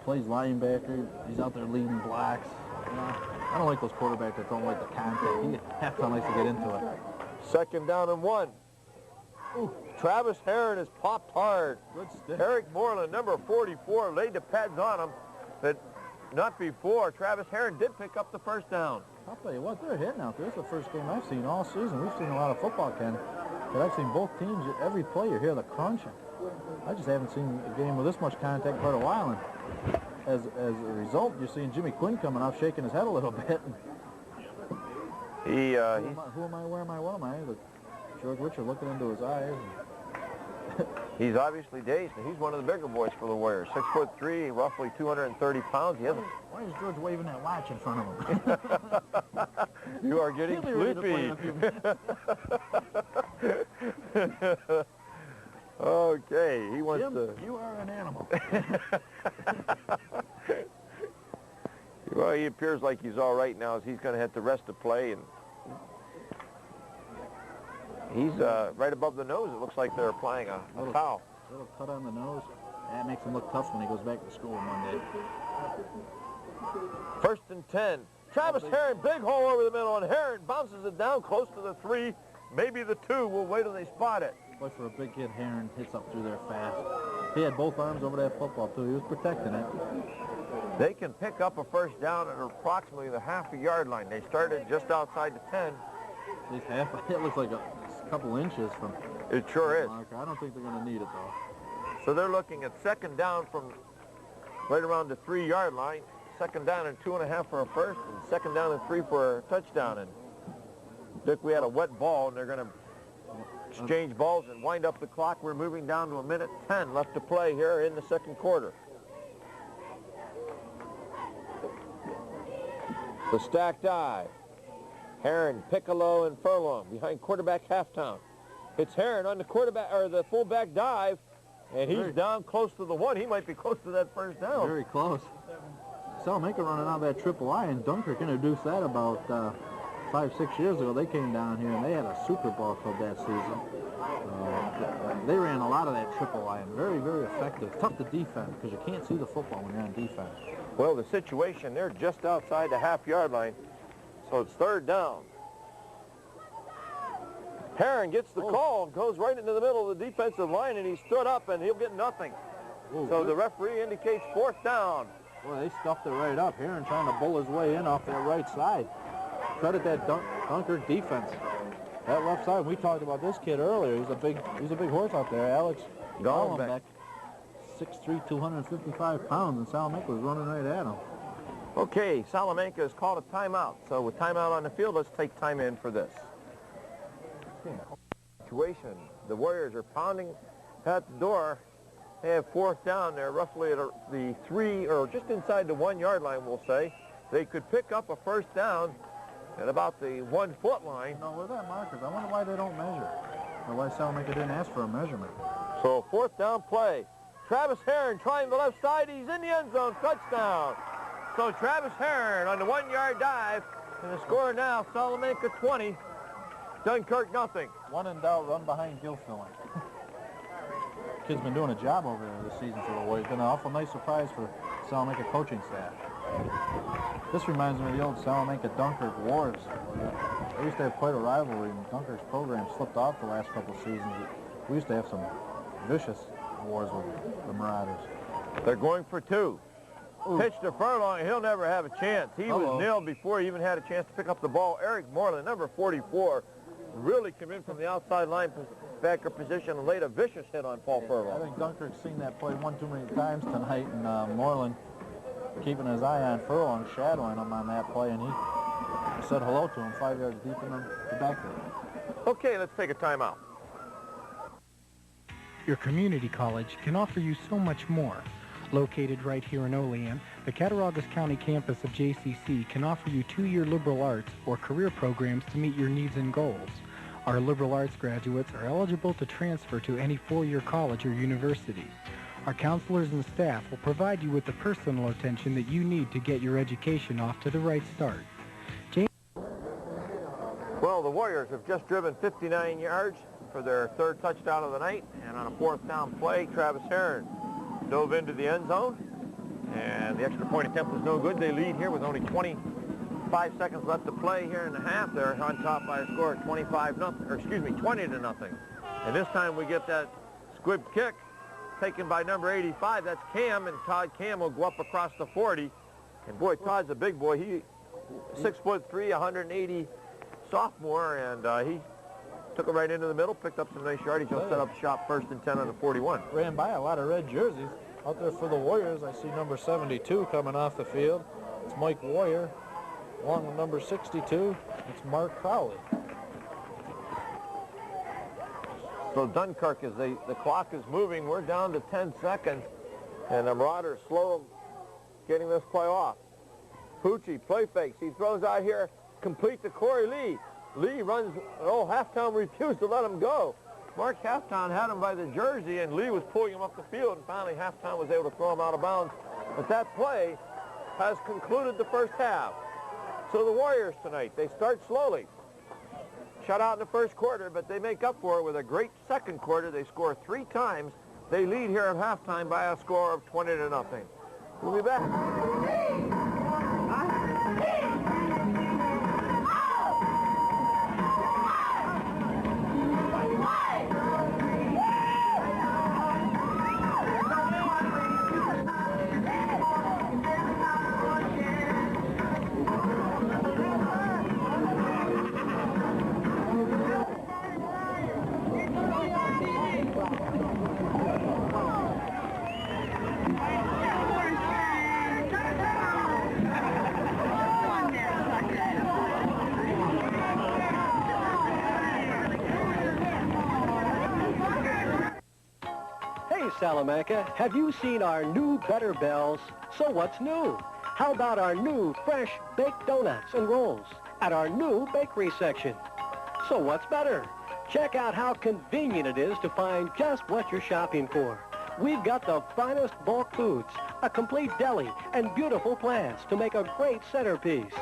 plays linebacker. He's out there leading blocks. You know, I don't like those quarterbacks that don't like the contact. Halftown likes to get into it. Second down and 1. Ooh, Travis Heron is popped hard. Good stick. Eric Moreland, number 44, laid the pads on him. But not before. Travis Heron did pick up the first down. I'll tell you what, they're hitting out there. It's the first game I've seen all season. We've seen a lot of football, Ken, but I've seen both teams, every play you hear the crunching. I just haven't seen a game with this much contact quite a while, and as a result, you're seeing Jimmy Quinn coming off, shaking his head a little bit. Who am I? Where am I? What am I? Look, George Richard looking into his eyes. He's obviously dazed, and he's one of the bigger boys for the Warriors. 6'3", roughly 230 pounds. He hasn't. Why is George waving that watch in front of him? You are getting sleepy. Okay, he wants Jim, to. You are an animal. Well, he appears like he's all right now, as he's going to have to rest the play, and he's right above the nose. It looks like they're applying a foul. A little cut on the nose. That makes him look tough when he goes back to school Monday. First and 10. Travis Heron, big hole over the middle, and Heron bounces it down close to the 3, maybe the 2. We'll wait till they spot it. Boy, for a big kid, Heron hits up through there fast. He had both arms over that football, too. He was protecting it. They can pick up a first down at approximately the half-a-yard line. They started just outside the 10. At least half. It looks like a couple inches from. It sure is. Marker. I don't think they're going to need it, though. So they're looking at second down from right around the 3-yard line. second down and 2.5 for a first, and second down and 3 for a touchdown. And Dick, we had a wet ball, and they're going to exchange balls and wind up the clock. We're moving down to 1:10 left to play here in the second quarter. The stacked eye. Heron, Piccolo, and Furlong behind quarterback Halftown. It's Heron on the quarterback or the fullback dive, and he's down close to the 1. He might be close to that first down. Very close. Salamanca running out that triple I, and Dunkirk introduced that about 5-6 years ago. They came down here and they had a Super Bowl club that season. They ran a lot of that triple I, and very, very effective. Tough to defend because you can't see the football when you're on defense. Well, the situation, they're just outside the half-yard line, so it's third down. Heron gets the call and goes right into the middle of the defensive line, and he stood up, and he'll get nothing. Ooh, so the referee indicates fourth down. Boy, they stuffed it right up. Heron trying to bull his way in off that right side. Credit that Dunkirk defense. That left side, we talked about this kid earlier. He's a big horse out there, Alex Gollenbeck. 6'3", 255 pounds, and Salamanca was running right at him. Okay, Salamanca has called a timeout. So with timeout on the field, let's take time in for this. Situation. The Warriors are pounding at the door. They have fourth down. They're roughly at the 3 or just inside the 1 yard line, we'll say. They could pick up a first down at about the 1 foot line. No, where that markers? I wonder why they don't measure. Or why Salamanca didn't ask for a measurement. So fourth down play. Travis Heron trying the left side. He's in the end zone. Touchdown. So Travis Heron on the 1 yard dive. And the score now, Salamanca 20. Dunkirk nothing. When in doubt, run behind Gilfillan. Kid's been doing a job over there this season for the Warriors. Been an awful nice surprise for Salamanca coaching staff. This reminds me of the old Salamanca-Dunkirk wars. They used to have quite a rivalry, and Dunkirk's program slipped off the last couple seasons. We used to have some vicious wars with the Marauders. They're going for 2. Ooh. Pitch to Furlong, he'll never have a chance. He was nailed before he even had a chance to pick up the ball. Eric Moreland, number 44, really came in from the outside linebacker position and laid a vicious hit on Paul Furlong. I think Dunkirk's seen that play one too many times tonight, and Moreland keeping his eye on Furlong, shadowing him on that play, and he said hello to him 5 yards deep in the backfield. Okay, let's take a timeout. Your community college can offer you so much more. Located right here in Olean, the Cattaraugus County campus of JCC can offer you 2-year liberal arts or career programs to meet your needs and goals. Our liberal arts graduates are eligible to transfer to any 4-year college or university. Our counselors and staff will provide you with the personal attention that you need to get your education off to the right start. Well, the Warriors have just driven 59 yards for their 3rd touchdown of the night, and on a 4th down play, Travis Heron dove into the end zone, and the extra point attempt was no good. They lead here with only 25 seconds left to play here in the half. They're on top by a score of 20 to nothing. And this time we get that squib kick taken by number 85. That's Cam, and Todd Cam will go up across the 40. And boy, Todd's a big boy. He 6'3", 180 sophomore, and he took it right into the middle, picked up some nice yardage. He'll set up shop 1st and 10 on the 41. Ran by a lot of red jerseys. Out there for the Warriors, I see number 72 coming off the field. It's Mike Warrior. Along with number 62, it's Mark Crowley. So Dunkirk, as the clock is moving, we're down to 10 seconds, and the Marauders slow getting this play off. Pucci, play fakes. He throws out here, complete to Corey Lee. Lee runs, Halftown refused to let him go. Mark Halftown had him by the jersey, and Lee was pulling him up the field, and finally Halftown was able to throw him out of bounds. But that play has concluded the first half. So the Warriors tonight, they start slowly. Shut out in the first quarter, but they make up for it with a great second quarter. They score 3 times. They lead here at halftime by a score of 20 to nothing. We'll be back. Salamanca, have you seen our new Better Bells? So what's new? How about our new fresh baked donuts and rolls at our new bakery section? So what's better? Check out how convenient it is to find just what you're shopping for. We've got the finest bulk foods, a complete deli, and beautiful plants to make a great centerpiece.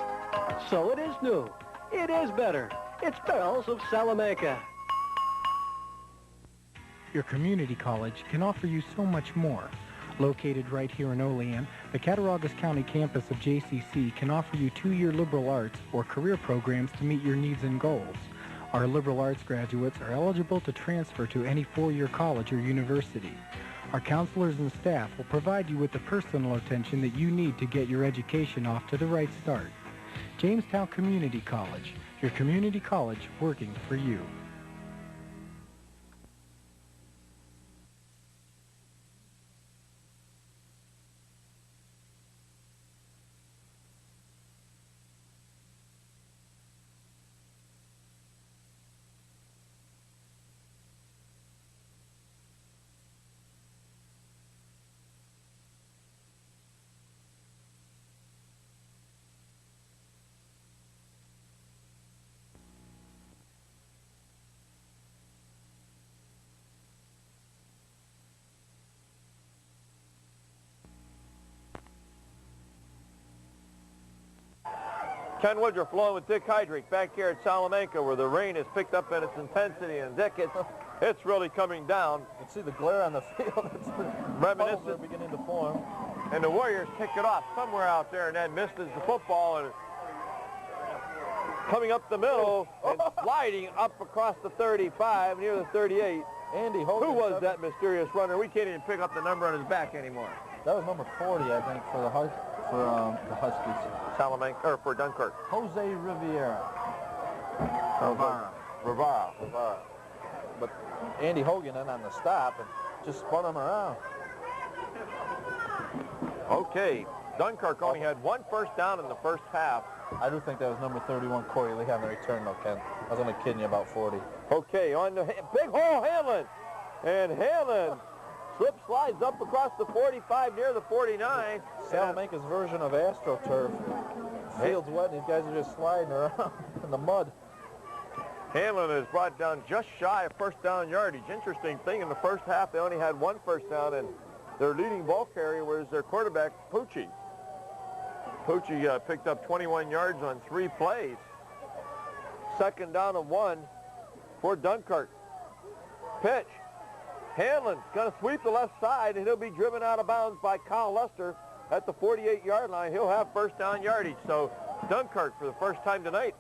So it is new. It is better. It's Bells of Salamanca. Your community college can offer you so much more. Located right here in Olean, the Cattaraugus County campus of JCC can offer you 2-year liberal arts or career programs to meet your needs and goals. Our liberal arts graduates are eligible to transfer to any 4-year college or university. Our counselors and staff will provide you with the personal attention that you need to get your education off to the right start. Jamestown Community College, your community college working for you. Ken Woodruff along with Dick Heidrich back here at Salamanca, where the rain has picked up in its intensity. And Dick, it's really coming down. You can see the glare on the field. It's Reminiscent. are beginning to form. And the Warriors kick it off somewhere out there, and that misses the football, and coming up the middle and sliding up across the 35 near the 38. Andy Hogan. Who was that mysterious runner? We can't even pick up the number on his back anymore. That was number 40, I think, for the Huskies. Salamanca, or for Dunkirk. Jose Rivera. Rivera. But Andy Hogan in on the stop and just spun him around. Okay, Dunkirk only had 1 first down in the first half. I do think that was number 31, Corey Lee, on the return, though, Ken. I was only kidding you about 40. Okay, on the big hole, Hanlon. And Hanlon slides up across the 45 near the 49. Salamanca's version of AstroTurf. Field's wet, and these guys are just sliding around in the mud. Hanlon is brought down just shy of first down yardage. Interesting thing, in the first half, they only had 1 first down, and their leading ball carrier was their quarterback, Pucci. Pucci picked up 21 yards on 3 plays. 2nd down and 1 for Dunkirk. Pitch. Hanlon's going to sweep the left side, and he'll be driven out of bounds by Kyle Lester at the 48-yard line. He'll have first down yardage. So Dunkirk, for the first time tonight,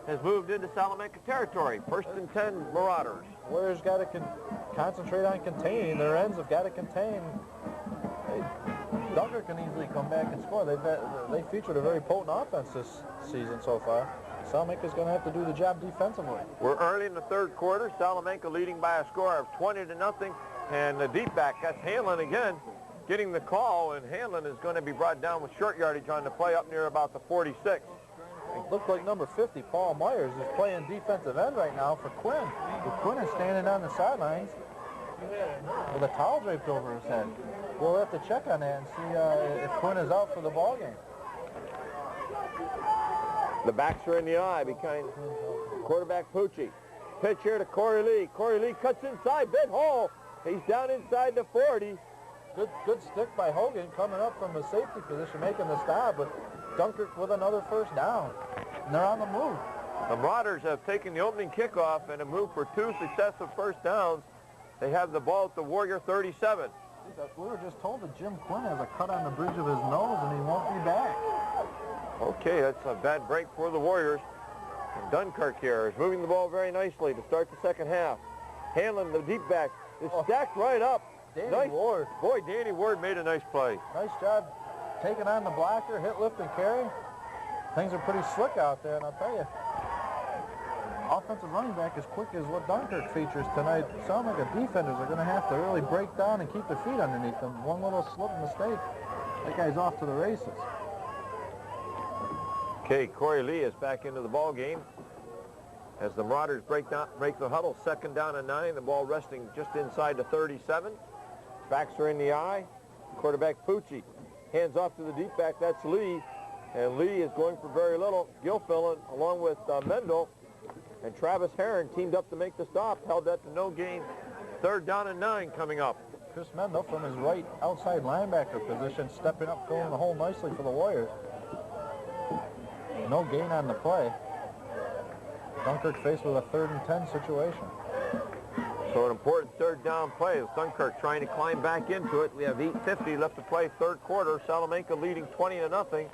has moved into Salamanca territory. 1st and 10 Marauders. Warriors got to concentrate on containing. Their ends have got to contain. Dunkirk can easily come back and score. They featured a very potent offense this season so far. Salamanca's going to have to do the job defensively. We're early in the 3rd quarter. Salamanca leading by a score of 20-0. And the deep back, that's Hanlon again, getting the call. And Hanlon is going to be brought down with short yardage on the play up near about the 46. It looked like number 50, Paul Myers, is playing defensive end right now for Quinn. But Quinn is standing on the sidelines with a towel draped over his head. We'll have to check on that and see if Quinn is out for the ball game. The backs are in the eye behind quarterback Pucci. Pitch here to Corey Lee. Corey Lee cuts inside, big hole. He's down inside the 40. Good stick by Hogan coming up from the safety position, making the stop, but Dunkirk with another first down. And they're on the move. The Marauders have taken the opening kickoff and have moved for 2 successive first downs. They have the ball at the Warrior 37. We were just told that Jim Quinn has a cut on the bridge of his nose and he won't be back. Okay, that's a bad break for the Warriors. And Dunkirk here is moving the ball very nicely to start the 2nd half. Hanlon, the deep back, is stacked right up. Danny Ward. Boy, Danny Ward made a nice play. Nice job taking on the blocker, hit, lift, and carry. Things are pretty slick out there, and I'll tell you, offensive running back as quick as what Dunkirk features tonight. Salamanca defenders are going to have to really break down and keep their feet underneath them. One little slip mistake, that guy's off to the races. Okay, Corey Lee is back into the ball game as the Marauders break the huddle. 2nd down and 9. The ball resting just inside the 37. Backs are in the eye. Quarterback Pucci hands off to the deep back. That's Lee. And Lee is going for very little. Gilfillan along with Mendel and Travis Heron teamed up to make the stop. Held that to no gain. 3rd down and 9 coming up. Chris Mendel from his right outside linebacker position, stepping up, filling the hole nicely for the Warriors. No gain on the play. Dunkirk faced with a 3rd and 10 situation. So an important 3rd down play as Dunkirk trying to climb back into it. We have 8:50 left to play, 3rd quarter. Salamanca leading 20-0.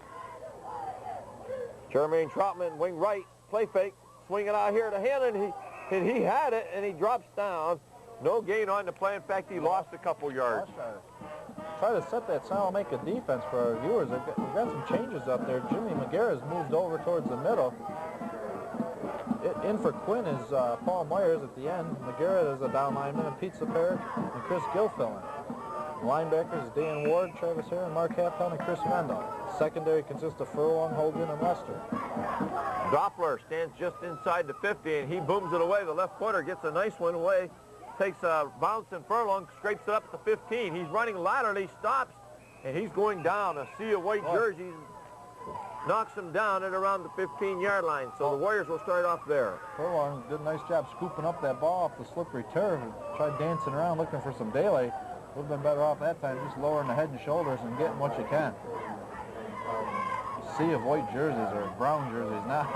Jermaine Troutman, wing right, play fake, swing it out here to Hannon. He had it, and he drops down. No gain on the play. In fact, he lost a couple yards. Try to set that Salamanca defense for our viewers. We've got some changes up there. Jimmy McGarrett's moved over towards the middle. In for Quinn is Paul Myers at the end. McGarrett is a down lineman, and Pete Saperek and Chris Gilfillan. Linebackers Dan Ward, Travis Heron, Mark Halftown, and Chris Mendel. Secondary consists of Furlong, Hogan, and Lester. Doppler stands just inside the 50, and he booms it away. The left corner gets a nice one away. Takes a bounce, and Furlong scrapes it up at the 15. He's running laterally, stops, and he's going down. A sea of white jerseys knocks him down at around the 15-yard line. So the Warriors will start off there. Furlong did a nice job scooping up that ball off the slippery turf and tried dancing around looking for some daylight. Would have been better off that time just lowering the head and shoulders and getting what you can. Sea of white jerseys, or brown jerseys now.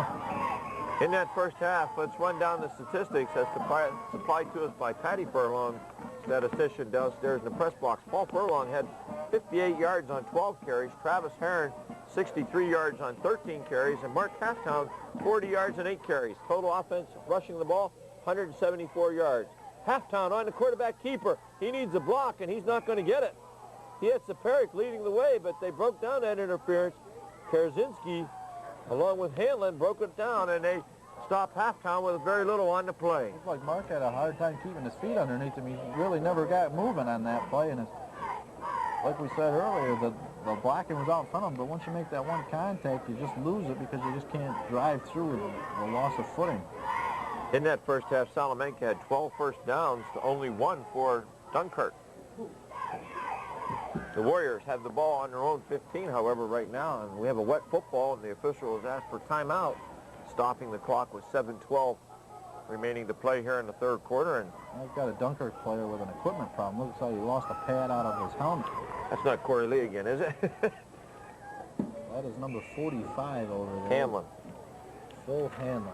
In that first half, let's run down the statistics as supplied to us by Patty Furlong, statistician downstairs in the press box. Paul Furlong had 58 yards on 12 carries. Travis Heron, 63 yards on 13 carries. And Mark Halftown, 40 yards and 8 carries. Total offense rushing the ball, 174 yards. Halftown on the quarterback keeper. He needs a block, and he's not going to get it. He had Saperek leading the way, but they broke down that interference. Kerzinski, along with Hanlon, broke it down, and they stopped Halftown with very little on the play. Looks like Mark had a hard time keeping his feet underneath him. He really never got moving on that play, and like we said earlier, the blocking was out in front of him, but once you make that one contact, you just lose it because you just can't drive through with the loss of footing. In that first half, Salamanca had 12 first downs to only 1 for Dunkirk. The Warriors have the ball on their own 15, however, right now, and we have a wet football, and the official has asked for timeout, stopping the clock with 7:12 remaining to play here in the 3rd quarter. And I've got a Dunkirk player with an equipment problem. Looks like he lost a pad out of his helmet. That's not Corey Lee again, is it? That is number 45 over there. Hamlin. Phil Hamlin.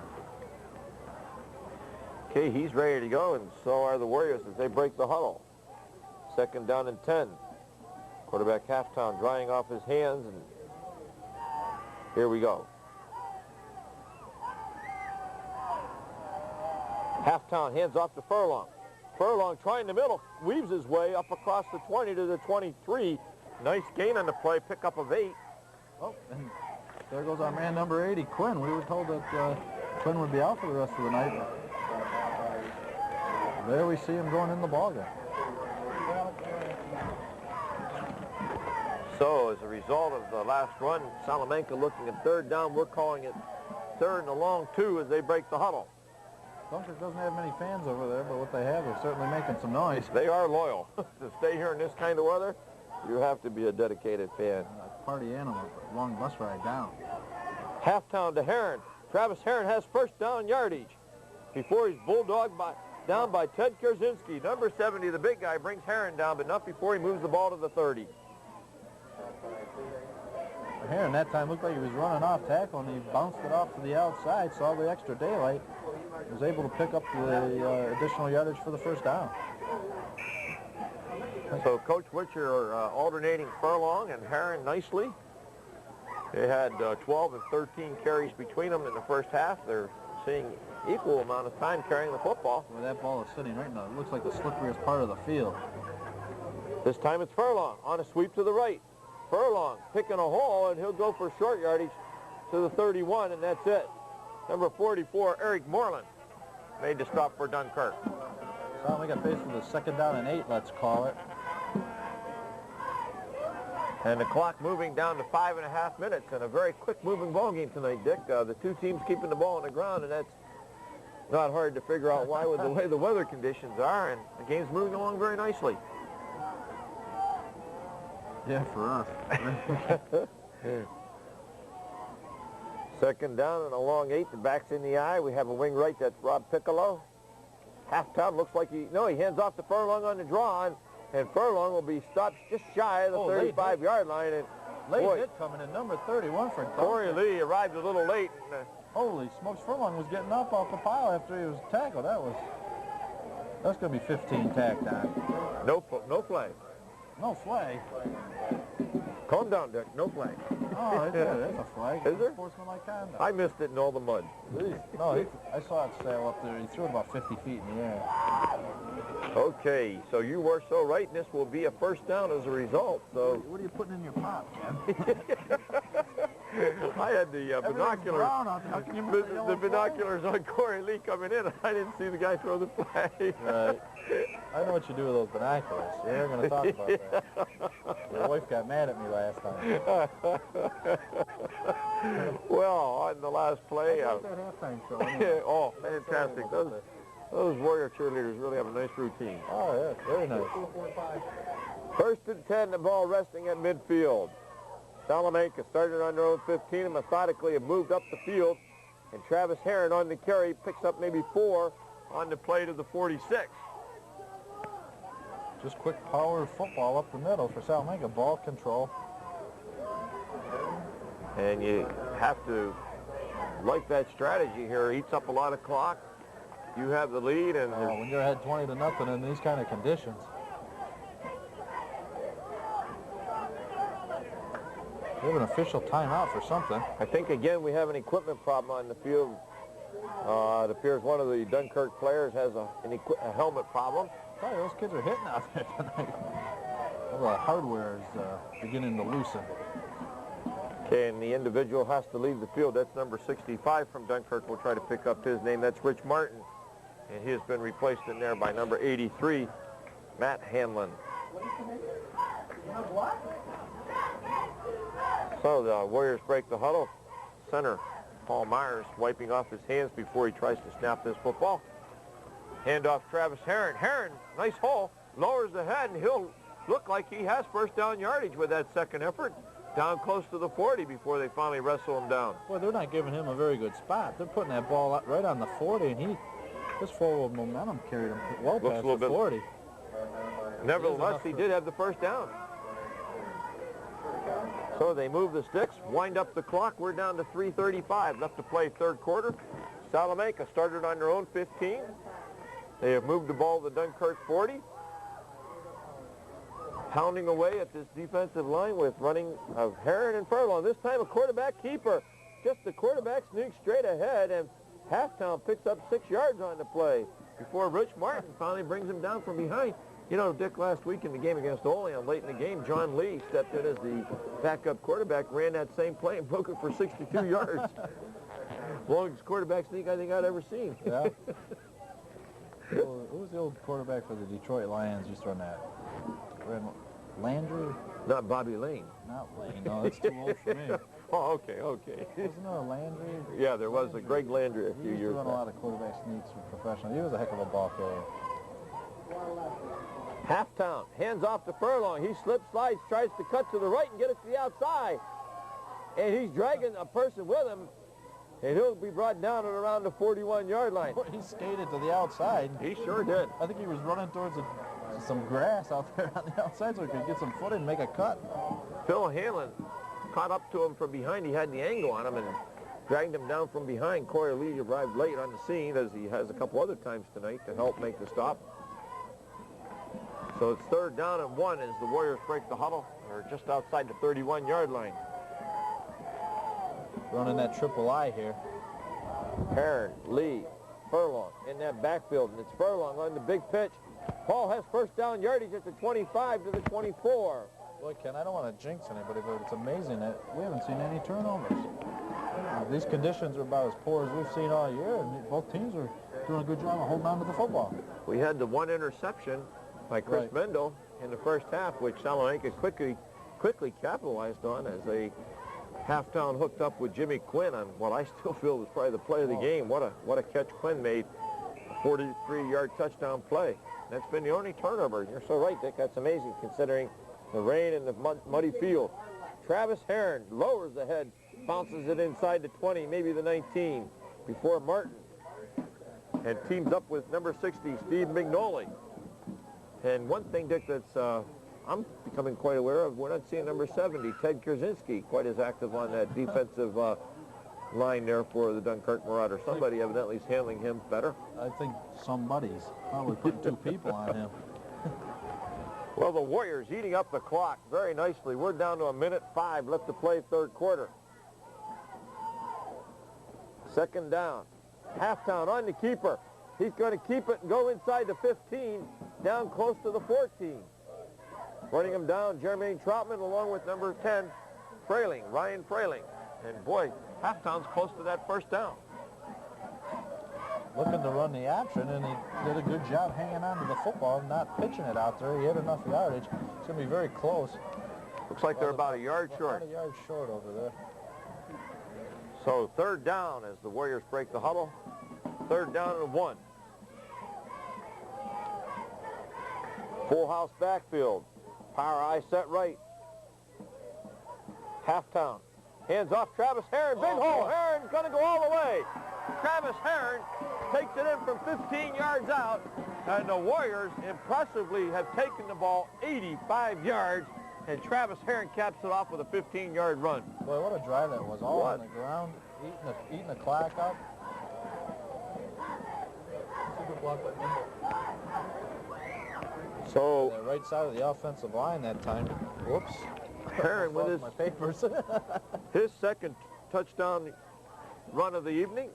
Okay, he's ready to go, and so are the Warriors as they break the huddle. 2nd down and 10. Quarterback Halftown drying off his hands, and here we go. Halftown hands off to Furlong. Furlong trying the middle, weaves his way up across the 20 to the 23. Nice gain on the play, pickup of 8. Oh, and there goes our man number 80, Quinn. We were told that Quinn would be out for the rest of the night. There we see him going in the ballgame. So as a result of the last run, Salamanca looking at 3rd down. We're calling it 3rd and a long 2 as they break the huddle. Dunkirk doesn't have many fans over there, but what they have, they're certainly making some noise. They are loyal. To stay here in this kind of weather, you have to be a dedicated fan. Party animal, long bus ride down. Halftown to Heron. Travis Heron has first down yardage before he's bulldogged down by Ted Kerzinski. Number 70, the big guy, brings Heron down, but not before he moves the ball to the 30. Heron that time looked like he was running off tackle, and he bounced it off to the outside, saw the extra daylight, was able to pick up the additional yardage for the first down. So Coach Witcher alternating Furlong and Heron nicely. They had 12 and 13 carries between them in the first half. They're seeing equal amount of time carrying the football. Well, that ball is sitting right now. It looks like the slipperiest part of the field. This time it's Furlong on a sweep to the right. Furlong picking a hole, and he'll go for short yardage to the 31, and that's it. Number 44, Eric Moreland, made the stop for Dunkirk. So we got faced with a 2nd down and 8, let's call it. And the clock moving down to 5.5 minutes, and a very quick moving ball game tonight, Dick. The two teams keeping the ball on the ground, and that's not hard to figure out why with the way the weather conditions are, and the game's moving along very nicely. Yeah, for us. Second down and a long 8. The back's in the eye. We have a wing right. That's Rob Piccolo. Halftime looks like he hands off to Furlong on the draw, and Furlong will be stopped just shy of the 35-yard line. And Late boy, hit coming in, number 31 for Corey Dunkirk. Lee arrived a little late. Holy smokes, Furlong was getting up off the pile after he was tackled. That's going to be 15 tacked on. No flag. No flag. Calm down, Dick. No flag. Oh, that's a flag. Is there? Sportsmanlike conduct. I missed it in all the mud. No, I saw it sail up there. He threw it about 50 feet in the air. Okay, so you were so right, and this will be a first down as a result. So What are you putting in your pop, Ken? I had the binoculars. Brown out there. How can you miss The binoculars on Corey Lee coming in, and I didn't see the guy throw the flag. Right. I know what you do with those binoculars. We're going to talk about that. Your wife got mad at me last time. Well, on the last play. That halftime show. Anyway. Oh, fantastic. Those Warrior cheerleaders really have a nice routine. Oh, yeah, very nice. First and 10, the ball resting at midfield. Salamanca started on their own 15 and methodically have moved up the field. And Travis Heron on the carry picks up maybe 4 on the play to the 46. Just quick power football up the middle for Salamanca. Ball control. And you have to like that strategy here. Eats up a lot of clock. You have the lead, and When you're ahead 20-0 in these kind of conditions. We have an official timeout for something. I think again we have an equipment problem on the field. It appears one of the Dunkirk players has a helmet problem. Boy, those kids are hitting out there tonight. All the hardware is beginning to loosen. Okay, and the individual has to leave the field. That's number 65 from Dunkirk. We'll try to pick up his name. That's Rich Martin. And he has been replaced in there by number 83, Matt Hanlon. So the Warriors break the huddle. Center, Paul Myers, wiping off his hands before he tries to snap this football. Handoff Travis Heron. Heron, nice hole, lowers the head, and he'll look like he has first down yardage with that second effort. Down close to the 40 before they finally wrestle him down. Boy, they're not giving him a very good spot. They're putting that ball right on the 40, and his forward momentum carried him well past the 40. Nevertheless, he did have the first down. So they move the sticks, wind up the clock. We're down to 3:35 left to play third quarter. Salamanca started on their own 15. They have moved the ball to the Dunkirk 40. Pounding away at this defensive line with running of Heron and Furlong. This time a quarterback keeper. Just the quarterback sneaks straight ahead, and Halftown picks up 6 yards on the play before Rich Martin finally brings him down from behind. You know, Dick, last week in the game against Olean, late in the game, John Lee stepped in as the backup quarterback, ran that same play and broke it for 62 yards. Longest quarterback sneak I think I'd ever seen. Yeah. Who was the old quarterback for the Detroit Lions used to run that? Landry? Not Bobby Lane. Not Lane. No, that's too old for me. Oh, okay. Wasn't there a Landry? Yeah, there was a Greg Landry a He few used to years run back. a lot of quarterback sneaks for professional. He was a heck of a ball carrier. Halftown, hands off to Furlong. He slips, slides, tries to cut to the right and get it to the outside. And he's dragging a person with him, and he'll be brought down at around the 41-yard line. He skated to the outside. He sure did. I think he was running towards some grass out there on the outside so he could get some footing and make a cut. Phil Hanlon caught up to him from behind. He had the angle on him and dragged him down from behind. Corey Lee arrived late on the scene, as he has a couple other times tonight, to help make the stop. So it's 3rd down and 1 as the Warriors break the huddle. They're just outside the 31-yard line. Running that triple I here. Heron, Lee, Furlong in that backfield, and it's Furlong on the big pitch. Paul has first down yardage at the 25 to the 24. Boy, Ken, I don't want to jinx anybody, but it's amazing that we haven't seen any turnovers. These conditions are about as poor as we've seen all year, and both teams are doing a good job of holding on to the football. We had the 1 interception by Chris Mendel in the first half, which Salamanca quickly capitalized on as they Halftown hooked up with Jimmy Quinn on what I still feel was probably the play of the game. What a catch Quinn made, a 43-yard touchdown play. That's been the only turnover. You're so right, Dick. That's amazing considering The rain in the muddy field. Travis Heron lowers the head, bounces it inside the 20, maybe the 19, before Martin. And teams up with number 60, Steve Mignoli. And one thing, Dick, that's I'm becoming quite aware of, we're not seeing number 70, Ted Kersinski, quite as active on that defensive line there for the Dunkirk Marauders. Somebody evidently is handling him better. I think somebody's probably put 2 people on him. Well, the Warriors eating up the clock very nicely. We're down to 1:05 left to play, third quarter. Second down. Halftown on the keeper. He's going to keep it and go inside the 15, down close to the 14. Running him down, Jermaine Troutman along with number 10, Ryan Frailing. And boy, Halftown's close to that first down. Looking to run the option, and he did a good job hanging on to the football, not pitching it out there. He had enough yardage. It's going to be very close. Looks like they're about a yard short. About a yard short over there. So third down as the Warriors break the huddle. Third down and 1. Full house backfield. Power eye set right. Halftown. Hands off Travis Heron. Big hole. Heron's going to go all the way. Travis Heron takes it in from 15 yards out. And the Warriors impressively have taken the ball 85 yards. And Travis Heron caps it off with a 15-yard run. Boy, what a drive that was. All on the ground, eating the clock up. Super block by Nimble. So the right side of the offensive line that time. Whoops. Heron with his, my papers. his second touchdown run of the evening.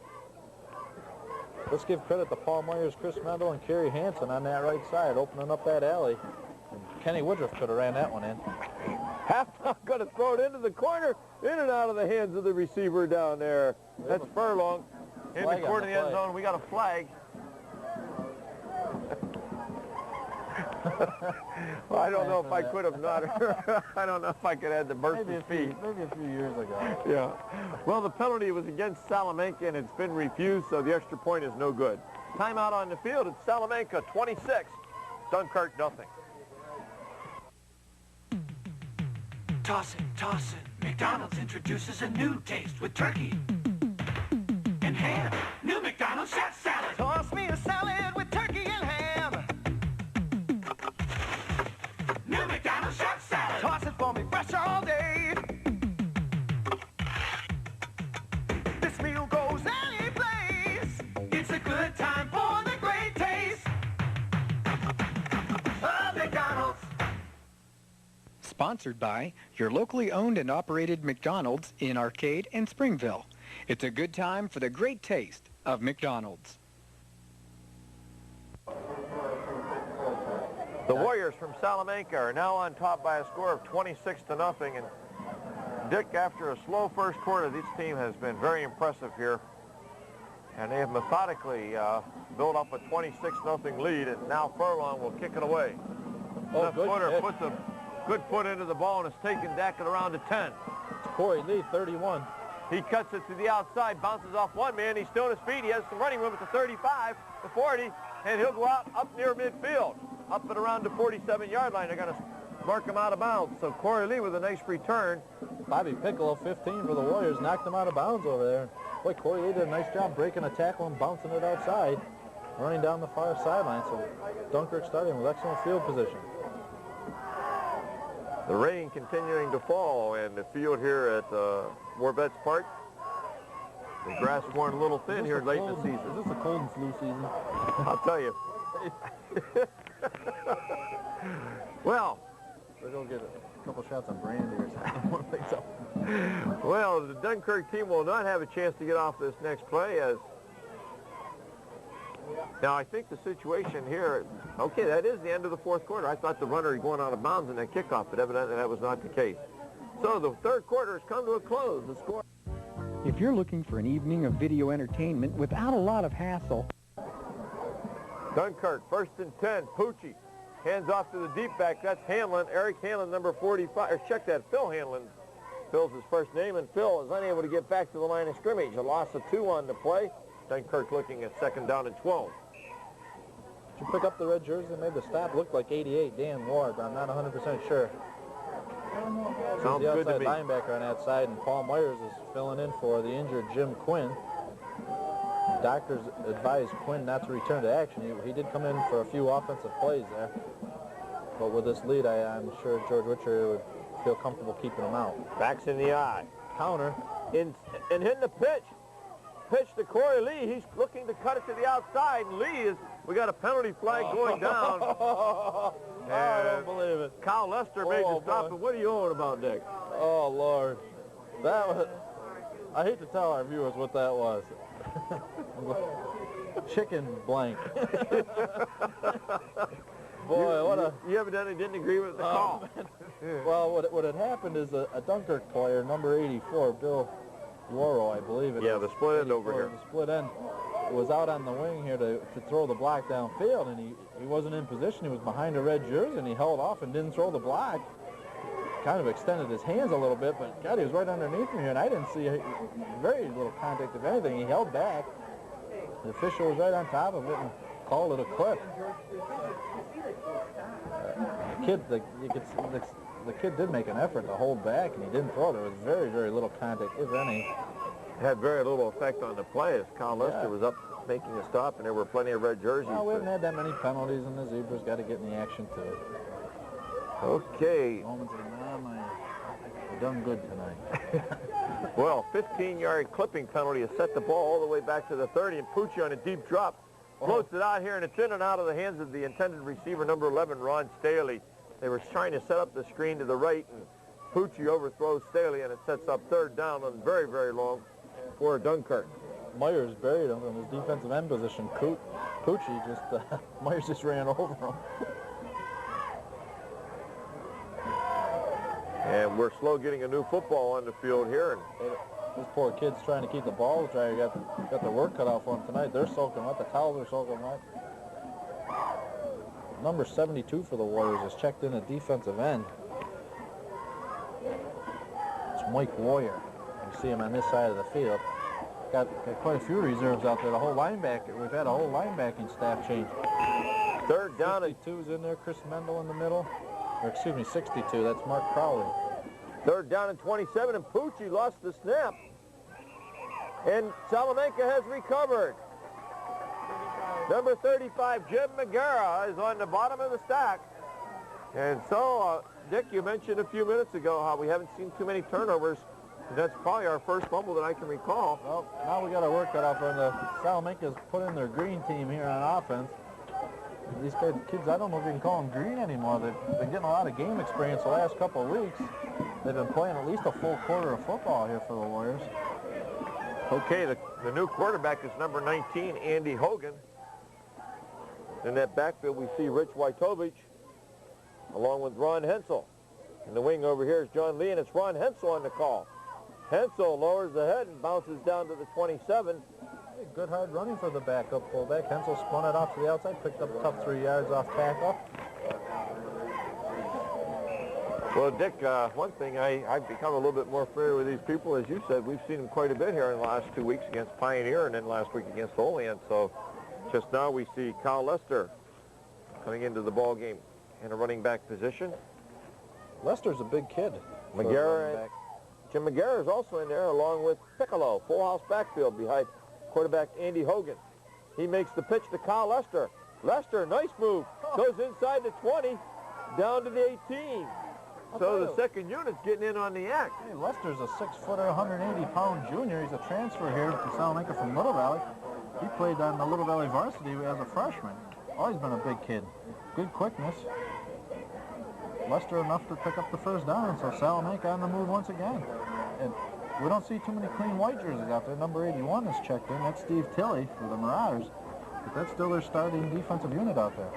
Let's give credit to Paul Myers, Chris Mendel, and Kerry Hansen on that right side, opening up that alley. And Kenny Woodruff could have ran that one in. Halftown going to throw it into the corner, in and out of the hands of the receiver down there. That's Furlong. In the corner of the end zone, we got a flag. Well, I don't know if I could have not. I don't know if I could have the burst of speed. Maybe a few years ago. Yeah. Well, the penalty was against Salamanca, and it's been refused, so the extra point is no good. Timeout on the field. It's Salamanca 26, Dunkirk nothing. Tossin', tossin'. McDonald's introduces a new taste with turkey and ham. New McDonald's chef salad. Toss me a salad with turkey and ham. New McDonald's chef salad. Toss it for me fresh all day. This meal goes any place. It's a good time for the great taste of McDonald's. Sponsored by your locally owned and operated McDonald's in Arcade and Springville. It's a good time for the great taste of McDonald's. The Warriors from Salamanca are now on top by a score of 26-0. And Dick, after a slow first quarter, this team has been very impressive here. And they have methodically built up a 26-0 lead, and now Furlong will kick it away. Oh, Left footer puts a good foot into the ball, and it's taken Dackett around to 10. It's Corey Lee, 31. He cuts it to the outside, bounces off one man. He's still on his feet. He has some running room at the 35, the 40, and he'll go out up near midfield, up at around the 47-yard line. They're going to mark him out of bounds. So Corey Lee with a nice return. Bobby Piccolo, 15 for the Warriors, knocked him out of bounds over there. Boy, Corey Lee did a nice job breaking a tackle and bouncing it outside, running down the far sideline. So Dunkirk starting with excellent field position. The rain continuing to fall, and the field here at Warbett's Park, the grass worn a little thin here late in the season. Is this a cold and flu season? I'll tell you. Well, We're going to get a couple shots of brandy or something. well, the Dunkirk team will not have a chance to get off this next play as now I think the situation here, okay, that is the end of the fourth quarter. I thought the runner had gone out of bounds in that kickoff, but evidently that was not the case. So the third quarter has come to a close. The score. If you're looking for an evening of video entertainment without a lot of hassle, Dunkirk, 1st and 10, Pucci. Hands off to the deep back. That's Hanlon, Eric Hanlon, number 45. Or check that, Phil Hanlon. Phil's his first name, and Phil is unable to get back to the line of scrimmage. A loss of 2 on the play. Dunkirk looking at 2nd down and 12. Did you pick up the red jersey that made the stop look like 88? Dan Ward, I'm not 100% sure. Sounds the good to outside me. linebacker on that side, and Paul Myers is filling in for the injured Jim Quinn. Doctors advised Quinn not to return to action. He did come in for a few offensive plays there. But with this lead, I'm sure George Witcher would feel comfortable keeping him out. Backs in the eye. Counter. And hitting the pitch. Pitch to Corey Lee. He's looking to cut it to the outside. And Lee is, we got a penalty flag going down. I don't believe it. Kyle Lester made the stop. And what are you on about, Dick? Oh, Lord. That was, I hate to tell our viewers what that was. Chicken blank. Boy, you evidently didn't agree with the call. Well, what had happened is a Dunkirk player, number 84, Bill Waro, I believe it is. Yeah, the split end over here. The split end was out on the wing here to throw the block downfield, and he wasn't in position. He was behind a red jersey, and he held off and didn't throw the block. Kind of extended his hands a little bit, but God, he was right underneath me here, and I didn't see very little contact, if anything. He held back. The official was right on top of it and called it a clip. The kid did make an effort to hold back, and he didn't throw. There was very, very little contact, if any. Had very little effect on the play as Kyle Lester was up making a stop, and there were plenty of red jerseys. Well, we haven't had that many penalties, and the Zebras got to get in the action too. Okay. Moments of I've done good tonight. Well, 15-yard clipping penalty has set the ball all the way back to the 30, and Pucci on a deep drop floats it out here, and it's in and out of the hands of the intended receiver, number 11, Ron Staley. They were trying to set up the screen to the right, and Pucci overthrows Staley, and it sets up third down on very, very long for Dunkirk. Myers buried him in his defensive end position. Pucci just, Myers just ran over him. And we're slow getting a new football on the field here. And this poor kid's trying to keep the ball dry. Got the work cut out for him tonight. They're soaking wet. The towels are soaking wet. Number 72 for the Warriors is checked in at defensive end. It's Mike Warrior. You see him on this side of the field. Got quite a few reserves out there. The whole linebacker. We've had a whole linebacking staff change. Third down. 52's in there. Chris Mendel in the middle. Or excuse me, 62. That's Mark Crowley. Third down and 27, and Pucci lost the snap. And Salamanca has recovered. Number 35, Jim McGarrah, is on the bottom of the stack. And so, Dick, you mentioned a few minutes ago how we haven't seen too many turnovers. And that's probably our first fumble that I can recall. Well, now we got our work cut out for the Salamanca's put in their green team here on offense. These kids, I don't know if you can call them green anymore. They've been getting a lot of game experience the last couple of weeks. They've been playing at least a full quarter of football here for the Warriors. Okay, the new quarterback is number 19, Andy Hogan. In that backfield, we see Rich Wojtovich along with Ron Hensel. In the wing over here is John Lee, and it's Ron Hensel on the call. Hensel lowers the head and bounces down to the 27. Good hard running for the backup fullback. Hensel spun it off to the outside, picked up a tough 3 yards off tackle. Well, Dick, one thing, I've become a little bit more familiar with these people. As you said, we've seen them quite a bit here in the last 2 weeks against Pioneer and then last week against Olean. So just now we see Kyle Lester coming into the ball game in a running back position. Lester's a big kid. McGarrah, Jim McGarrah is also in there along with Piccolo, full house backfield behind quarterback Andy Hogan. He makes the pitch to Kyle Lester. Lester, nice move, goes inside the 20, down to the 18. So the second unit's getting in on the act. Hey, Lester's a 6-footer, 180-pound junior. He's a transfer here to Salamanca from Little Valley. He played on the Little Valley varsity as a freshman. Always been a big kid. Good quickness. Lester enough to pick up the first down, so Salamanca on the move once again. And we don't see too many clean white jerseys out there. Number 81 is checked in. That's Steve Tilley for the Marauders. But that's still their starting defensive unit out there.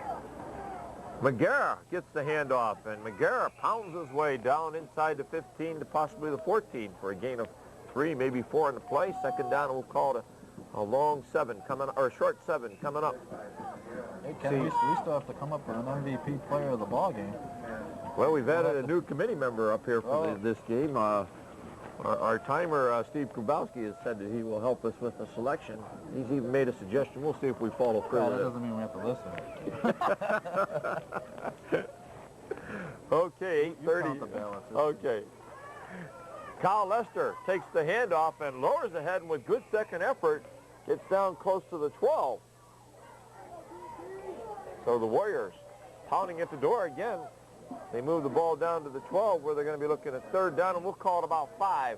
McGarrah gets the handoff, and McGarrah pounds his way down inside the 15 to possibly the 14 for a gain of 3, maybe 4 in the play. Second down, we'll call it a long 7 coming, or a short 7 coming up. Hey, Ken, we still have to come up with an MVP player of the ball game. Well, we've added a new committee member up here for this game. Our timer, Steve Krubowski, has said that he will help us with the selection. He's even made a suggestion. We'll see if we follow through Well, with that it. doesn't mean we have to listen. Okay, You 8:30. count the balance. Okay. Kyle Lester takes the handoff and lowers the head, and with good second effort, gets down close to the 12. So the Warriors pounding at the door again. They move the ball down to the 12, where they're going to be looking at third down, and we'll call it about 5.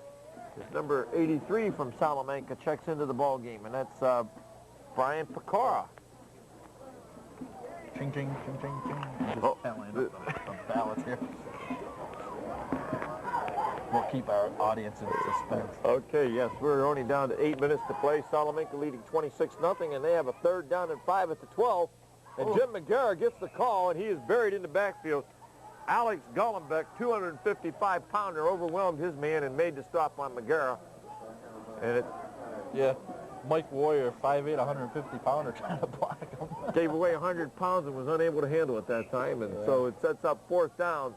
This number 83 from Salamanca checks into the ball game, and that's Brian Pecora. Ching, ching, ching, ching, ching. Just Oh, tallying up the ballots here. We'll keep our audience in suspense. Okay, yes, we're only down to 8 minutes to play. Salamanca leading 26-0, and they have a third down and 5 at the 12. And Jim McGarrett gets the call, and he is buried in the backfield. Alex Gullenbeck, 255-pounder, overwhelmed his man and made the stop on McGarrett. And it Yeah, Mike Warrior, 5'8", 150-pounder, trying to block him. gave away 100 pounds and was unable to handle it that time. And so it sets up fourth down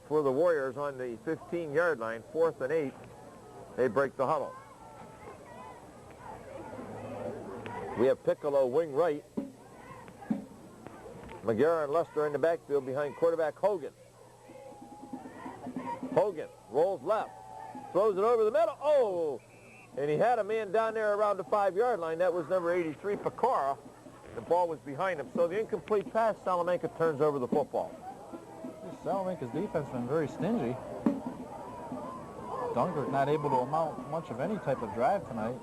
for the Warriors on the 15-yard line, 4th and 8. They break the huddle. We have Piccolo wing right. McGarrett and Lester in the backfield behind quarterback Hogan. Hogan rolls left, throws it over the middle. Oh! And he had a man down there around the 5-yard line. That was number 83, Pecora. The ball was behind him. So the incomplete pass, Salamanca turns over the football. Salamanca's defense has been very stingy. Dunkirk not able to amount much of any type of drive tonight.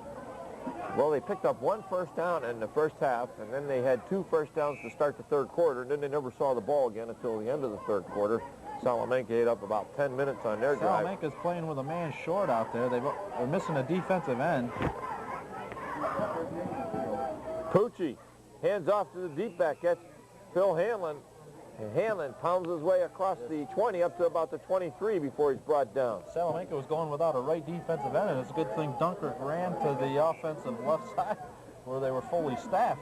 Well, they picked up 1 first down in the first half, and then they had 2 first downs to start the third quarter, and then they never saw the ball again until the end of the third quarter. Salamanca ate up about 10 minutes on their drive. Salamanca's playing with a man short out there. They're missing a defensive end. Pucci hands off to the deep back. That's Phil Hanlon. And Hanlon pounds his way across the 20 up to about the 23 before he's brought down. Salamanca was going without a right defensive end, and it's a good thing Dunkirk ran to the offensive left side where they were fully staffed.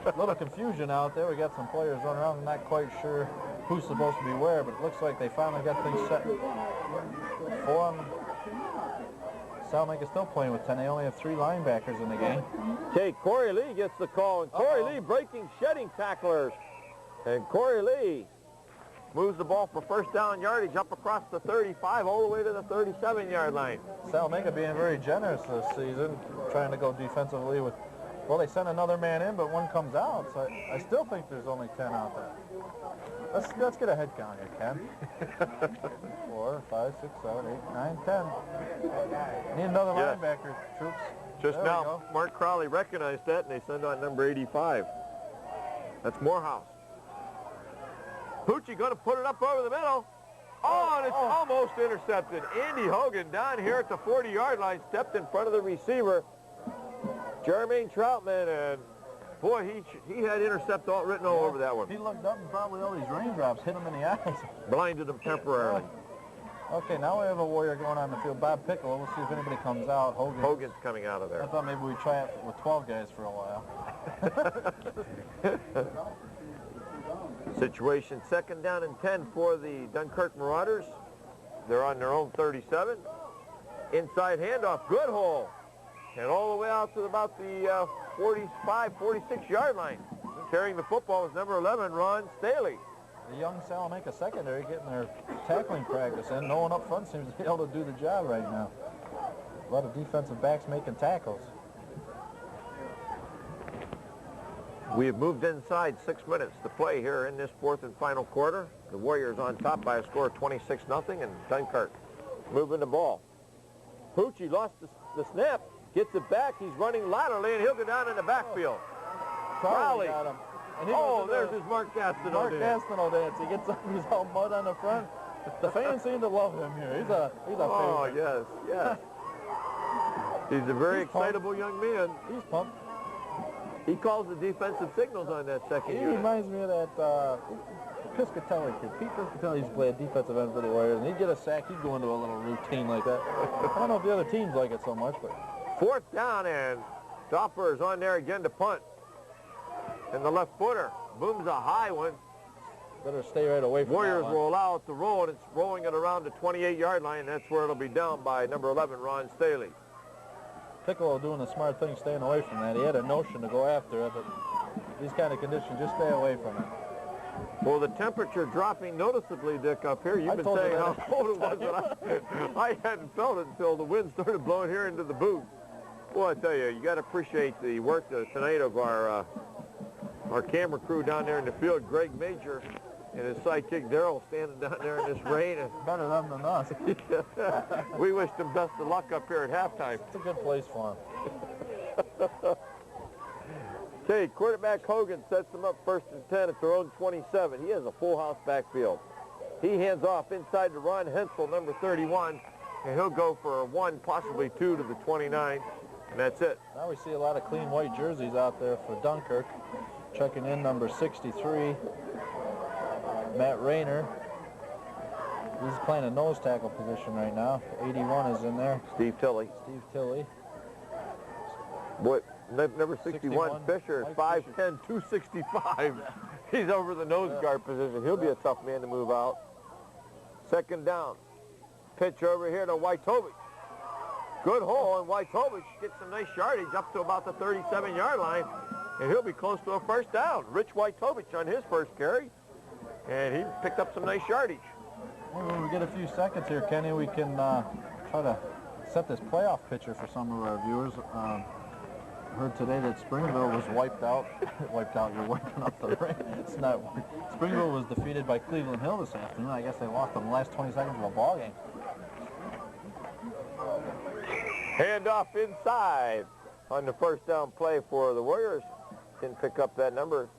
A little confusion out there. We got some players running around, not quite sure who's supposed to be where, but it looks like they finally got things set for them. Salamanca's still playing with 10. They only have 3 linebackers in the game. Okay, Corey Lee gets the call, and Corey Lee breaking shedding tacklers. And Corey Lee moves the ball for first down yardage up across the 35 all the way to the 37-yard line. Salamanca being very generous this season, trying to go defensively with, well, they sent another man in, but one comes out, so I still think there's only 10 out there. Let's get a head count here, Ken. 4, 5, 6, 7, 8, 9, 10. Need another linebacker, troops. Just There now, Mark Crowley recognized that, and they send on number 85. That's Morehouse. Pucci going to put it up over the middle. Oh, and it's almost intercepted. Andy Hogan down here at the 40-yard line stepped in front of the receiver, Jermaine Troutman, and boy, he had intercept all written all over that one. He looked up and probably all these raindrops hit him in the eyes. Blinded him temporarily. Okay, now we have a Warrior going on the field. Bob Piccolo. We'll see if anybody comes out. Hogan's coming out of there. I thought maybe we'd try it with 12 guys for a while. Situation 2nd down and 10 for the Dunkirk Marauders. They're on their own 37. Inside handoff, good hole. And all the way out to about the 45, 46-yard line. Carrying the football is number 11, Ron Staley. The young Salamanca secondary getting their tackling practice in. No one up front seems to be able to do the job right now. A lot of defensive backs making tackles. We have moved inside 6 minutes to play here in this 4th and final quarter. The Warriors on top by a score of 26-0, and Dunkirk moving the ball. Pucci lost the snap, gets it back. He's running laterally, and he'll go down in the backfield. Crowley. Got him. And Oh, there's his Mark Gastineau Mark dance. Gastineau dance. He gets up, he's all mud on the front. The fans seem to love him here. He's a Oh, favorite. yes. He's a very excitable young man. He's pumped. He calls the defensive signals on that second He unit. reminds me of that Piscatelli kid. Pete Piscatelli used to play a defensive end for the Warriors, and he'd get a sack, he'd go into a little routine like that. I don't know if the other teams like it so much, but... 4th down, and Doppler is on there again to punt. And the left footer booms a high one. Better stay right away from Warriors that one. will allow it to roll, and it's rolling it around the 28-yard line. That's where it'll be down by number 11, Ron Staley. Piccolo doing a smart thing, staying away from that. He had a notion to go after it, but these kind of conditions, just stay away from it. Well, the temperature dropping noticeably, Dick, up here. You've been saying how cold it was, but I hadn't felt it until the wind started blowing here into the booth. Boy, I tell you, you got to appreciate the work tonight of our camera crew down there in the field, Greg Major and his sidekick Daryl standing down there in this rain. Better them than us. We wish them best of luck up here at halftime. It's a good place for them. Okay, quarterback Hogan sets them up 1st and 10 at their own 27. He has a full house backfield. He hands off inside to Ron Hensel, number 31, and he'll go for a 1, possibly 2 to the 29, and that's it. Now we see a lot of clean white jerseys out there for Dunkirk. Checking in number 63, Matt Rayner. He's playing a nose tackle position right now. 81 is in there. Steve Tilley. Boy, number 61, Fisher, 5'10", 265. He's over the nose guard position. He'll be a tough man to move out. 2nd down. Pitch over here to Wojtovich. Good hole, and Wojtovich gets some nice yardage up to about the 37-yard line, and he'll be close to a 1st down. Rich Wojtovich on his first carry, and he picked up some nice yardage. Well, when we get a few seconds here, Kenny, we can try to set this playoff picture for some of our viewers. Heard today that Springville was wiped out. Wiped out, you're wiping up the rain. It's not. Springville was defeated by Cleveland Hill this afternoon. I guess they lost in the last 20 seconds of a ball game. Handoff inside on the 1st down play for the Warriors. Didn't pick up that number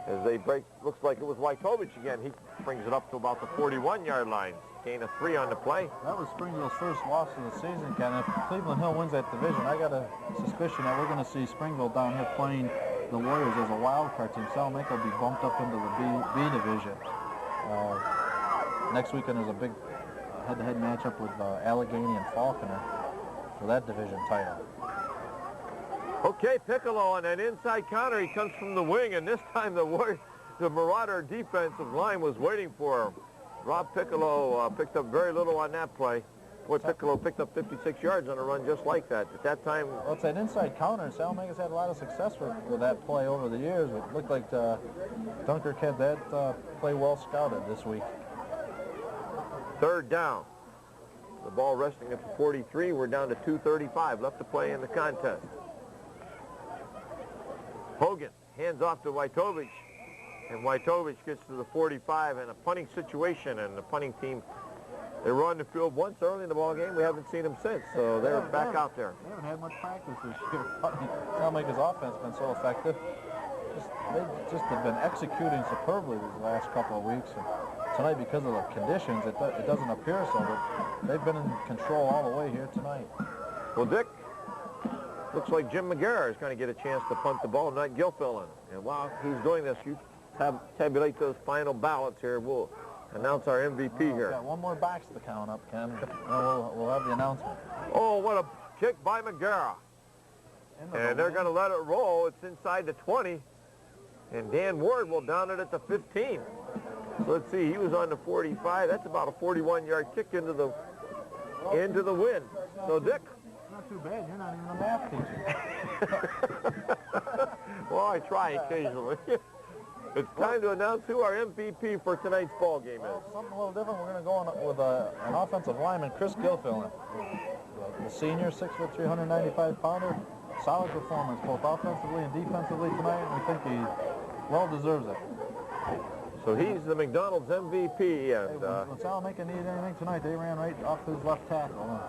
as they break. Looks like it was Wojtovich again. He brings it up to about the 41-yard line. Gain of 3 on the play. That was Springville's first loss of the season, Ken. If Cleveland Hill wins that division, I got a suspicion that we're going to see Springville down here playing the Warriors as a wild card team. Salamanca will be bumped up into the B division. Next weekend there's a big head-to-head matchup with Allegheny and Falconer for that division title. Okay, Piccolo on an inside counter. He comes from the wing, and this time the Marauder defensive line was waiting for him. Rob Piccolo picked up very little on that play. Boy, Piccolo picked up 56 yards on a run just like that. At that time... Well, it's an inside counter, and Salamanca's had a lot of success with that play over the years. It looked like Dunkirk had that play well scouted this week. 3rd down. The ball resting at the 43. We're down to 2:35 left to play in the contest. Hogan hands off to Wojtovich. And Wojtovich gets to the 45 in a punting situation, and the punting team, they were on the field once early in the ball game. We haven't seen them since, so they're back out there. They haven't had much practice this year. Salamanca's offense has been so effective. They just have been executing superbly these last couple of weeks. And tonight, because of the conditions, it doesn't appear so, but they've been in control all the way here tonight. Well, Dick, looks like Jim McGarrett is going to get a chance to punt the ball, not Gilfillan. And while he's doing this, you tabulate those final ballots here. We'll announce our MVP here. Got one more box to count up, Ken. We'll have the announcement. Oh, what a kick by McGarrett. And they're going to let it roll. It's inside the 20. And Dan Ward will down it at the 15. So let's see, he was on the 45. That's about a 41-yard kick into the wind. So, Dick? Not too bad. You're not even a math teacher. Well, I try occasionally. It's time to announce who our MVP for tonight's ball game is. Something a little different. We're going to go on with an offensive lineman, Chris Gilfillan. The senior, 6'3", 195-pounder. Solid performance, both offensively and defensively tonight, and we think he well deserves it. So he's the McDonald's MVP. And when Salamanca needed anything tonight, they ran right off his left tackle.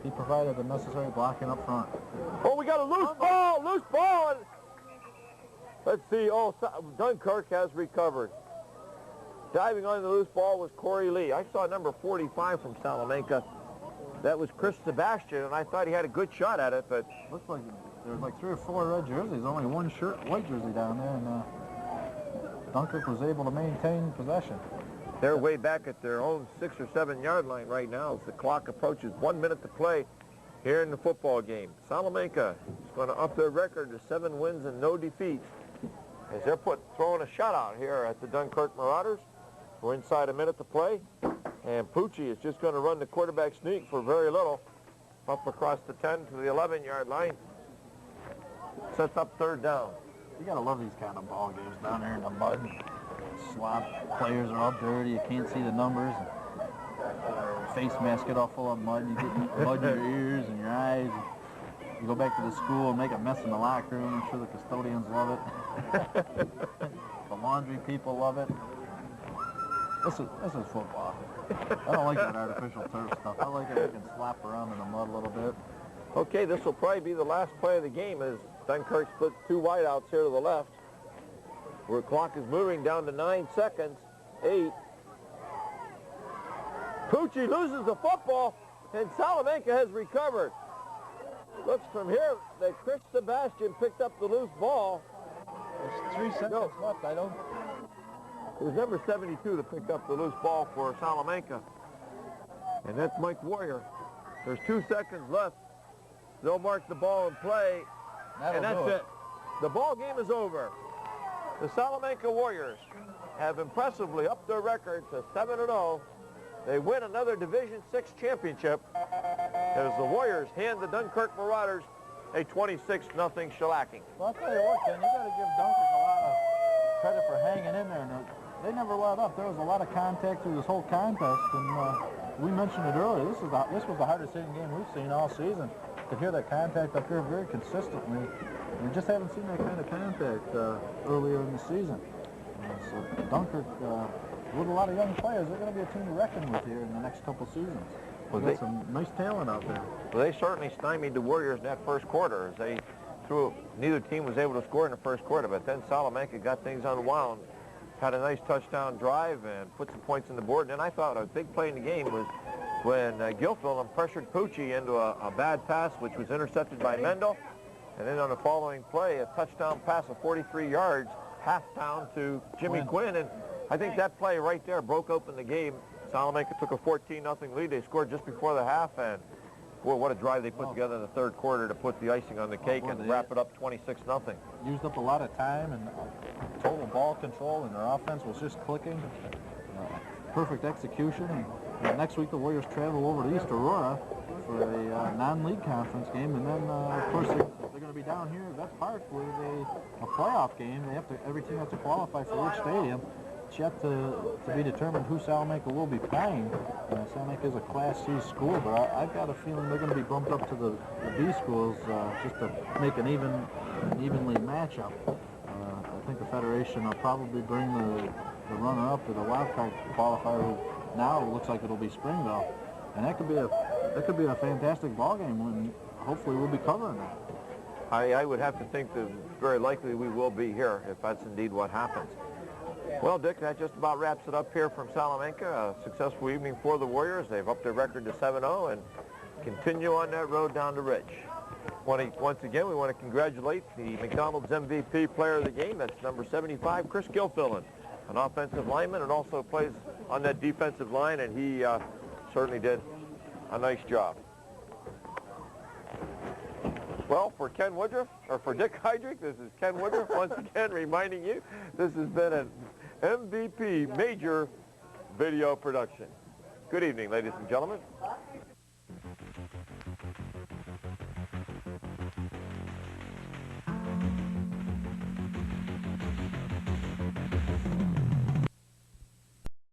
He provided the necessary blocking up front. Oh, we got a loose ball. Let's see. Oh, Dunkirk has recovered. Diving on the loose ball was Corey Lee. I saw number 45 from Salamanca. That was Chris Sebastian, and I thought he had a good shot at it, but... Looks like there was like 3 or 4 red jerseys, only one white jersey down there, and Dunkirk was able to maintain possession. They're way back at their own 6 or 7 yard line right now as the clock approaches 1 minute to play here in the football game. Salamanca is going to up their record to 7 wins and no defeats as they're throwing a shutout here at the Dunkirk Marauders. We're inside a minute to play, and Pucci is just going to run the quarterback sneak for very little up across the 10 to the 11-yard line. Sets up 3rd down. You got to love these kind of ball games down there in the mud. slop. Players are all dirty. You can't see the numbers. Face mask get all full of mud. You get mud in your ears and your eyes. You go back to the school and make a mess in the locker room. I'm sure the custodians love it. The laundry people love it. This is football. I don't like that artificial turf stuff. I like it we can slap around in the mud a little bit. Okay, this will probably be the last play of the game as Dunkirk split 2 wideouts here to the left. Where clock is moving down to 9 seconds. 8. Pucci loses the football, and Salamanca has recovered. Looks from here that Chris Sebastian picked up the loose ball. There's 3 seconds left. I don't... It was number 72 that picked up the loose ball for Salamanca. And that's Mike Warrior. There's 2 seconds left. They'll mark the ball in play. And that's it. The ball game is over. The Salamanca Warriors have impressively upped their record to 7-0. They win another Division VI championship as the Warriors hand the Dunkirk Marauders a 26-0 shellacking. Well, I'll tell you what, Ken, you got to give Dunkirk a lot of credit for hanging in there. And they never let up. There was a lot of contact through this whole contest, and we mentioned it earlier. This was the hardest hitting game we've seen all season. To hear that contact up here very consistently, we just haven't seen that kind of contact earlier in the season. So Dunkirk, with a lot of young players, they're going to be a team to reckon with here in the next couple seasons. Well, they got some nice talent out there. Well, they certainly stymied the Warriors in that first quarter as they neither team was able to score in the first quarter, but then Salamanca got things unwound, had a nice touchdown drive and put some points on the board. And then I thought a big play in the game was when Gilfillan pressured Pucci into a bad pass, which was intercepted by Mendel. And then on the following play, a touchdown pass of 43 yards, half down to Jimmy Quinn. And I think that play right there broke open the game. Salamanca took a 14-0 lead. They scored just before the half, and boy, what a drive they put together in the third quarter to put the icing on the cake and wrap it up 26-0. Used up a lot of time and total ball control, and their offense was just clicking. Perfect execution. And next week the Warriors travel over to East Aurora for a non-league conference game, and then of course they're going to be down here at Vet Park with a playoff game. Every team has to qualify for which stadium. It's yet to be determined who Salamanca will be playing. Salamanca is a Class C school, but I've got a feeling they're going to be bumped up to the B schools just to make an evenly matchup. I think the Federation will probably bring the runner-up to the wildcard qualifier, who now looks like it'll be Springville, and that could be a fantastic ball game. When hopefully we'll be covering that. I would have to think that very likely we will be here if that's indeed what happens. Well, Dick, that just about wraps it up here from Salamanca. A successful evening for the Warriors. They've upped their record to 7-0 and continue on that road down to Ridge. Once again, we want to congratulate the McDonald's MVP player of the game. That's number 75, Chris Gilfillan, an offensive lineman, and also plays on that defensive line, and he certainly did a nice job. Well, for Ken Woodruff, or for Dick Heidrich, this is Ken Woodruff once again reminding you this has been an MVP major video production. Good evening, ladies and gentlemen.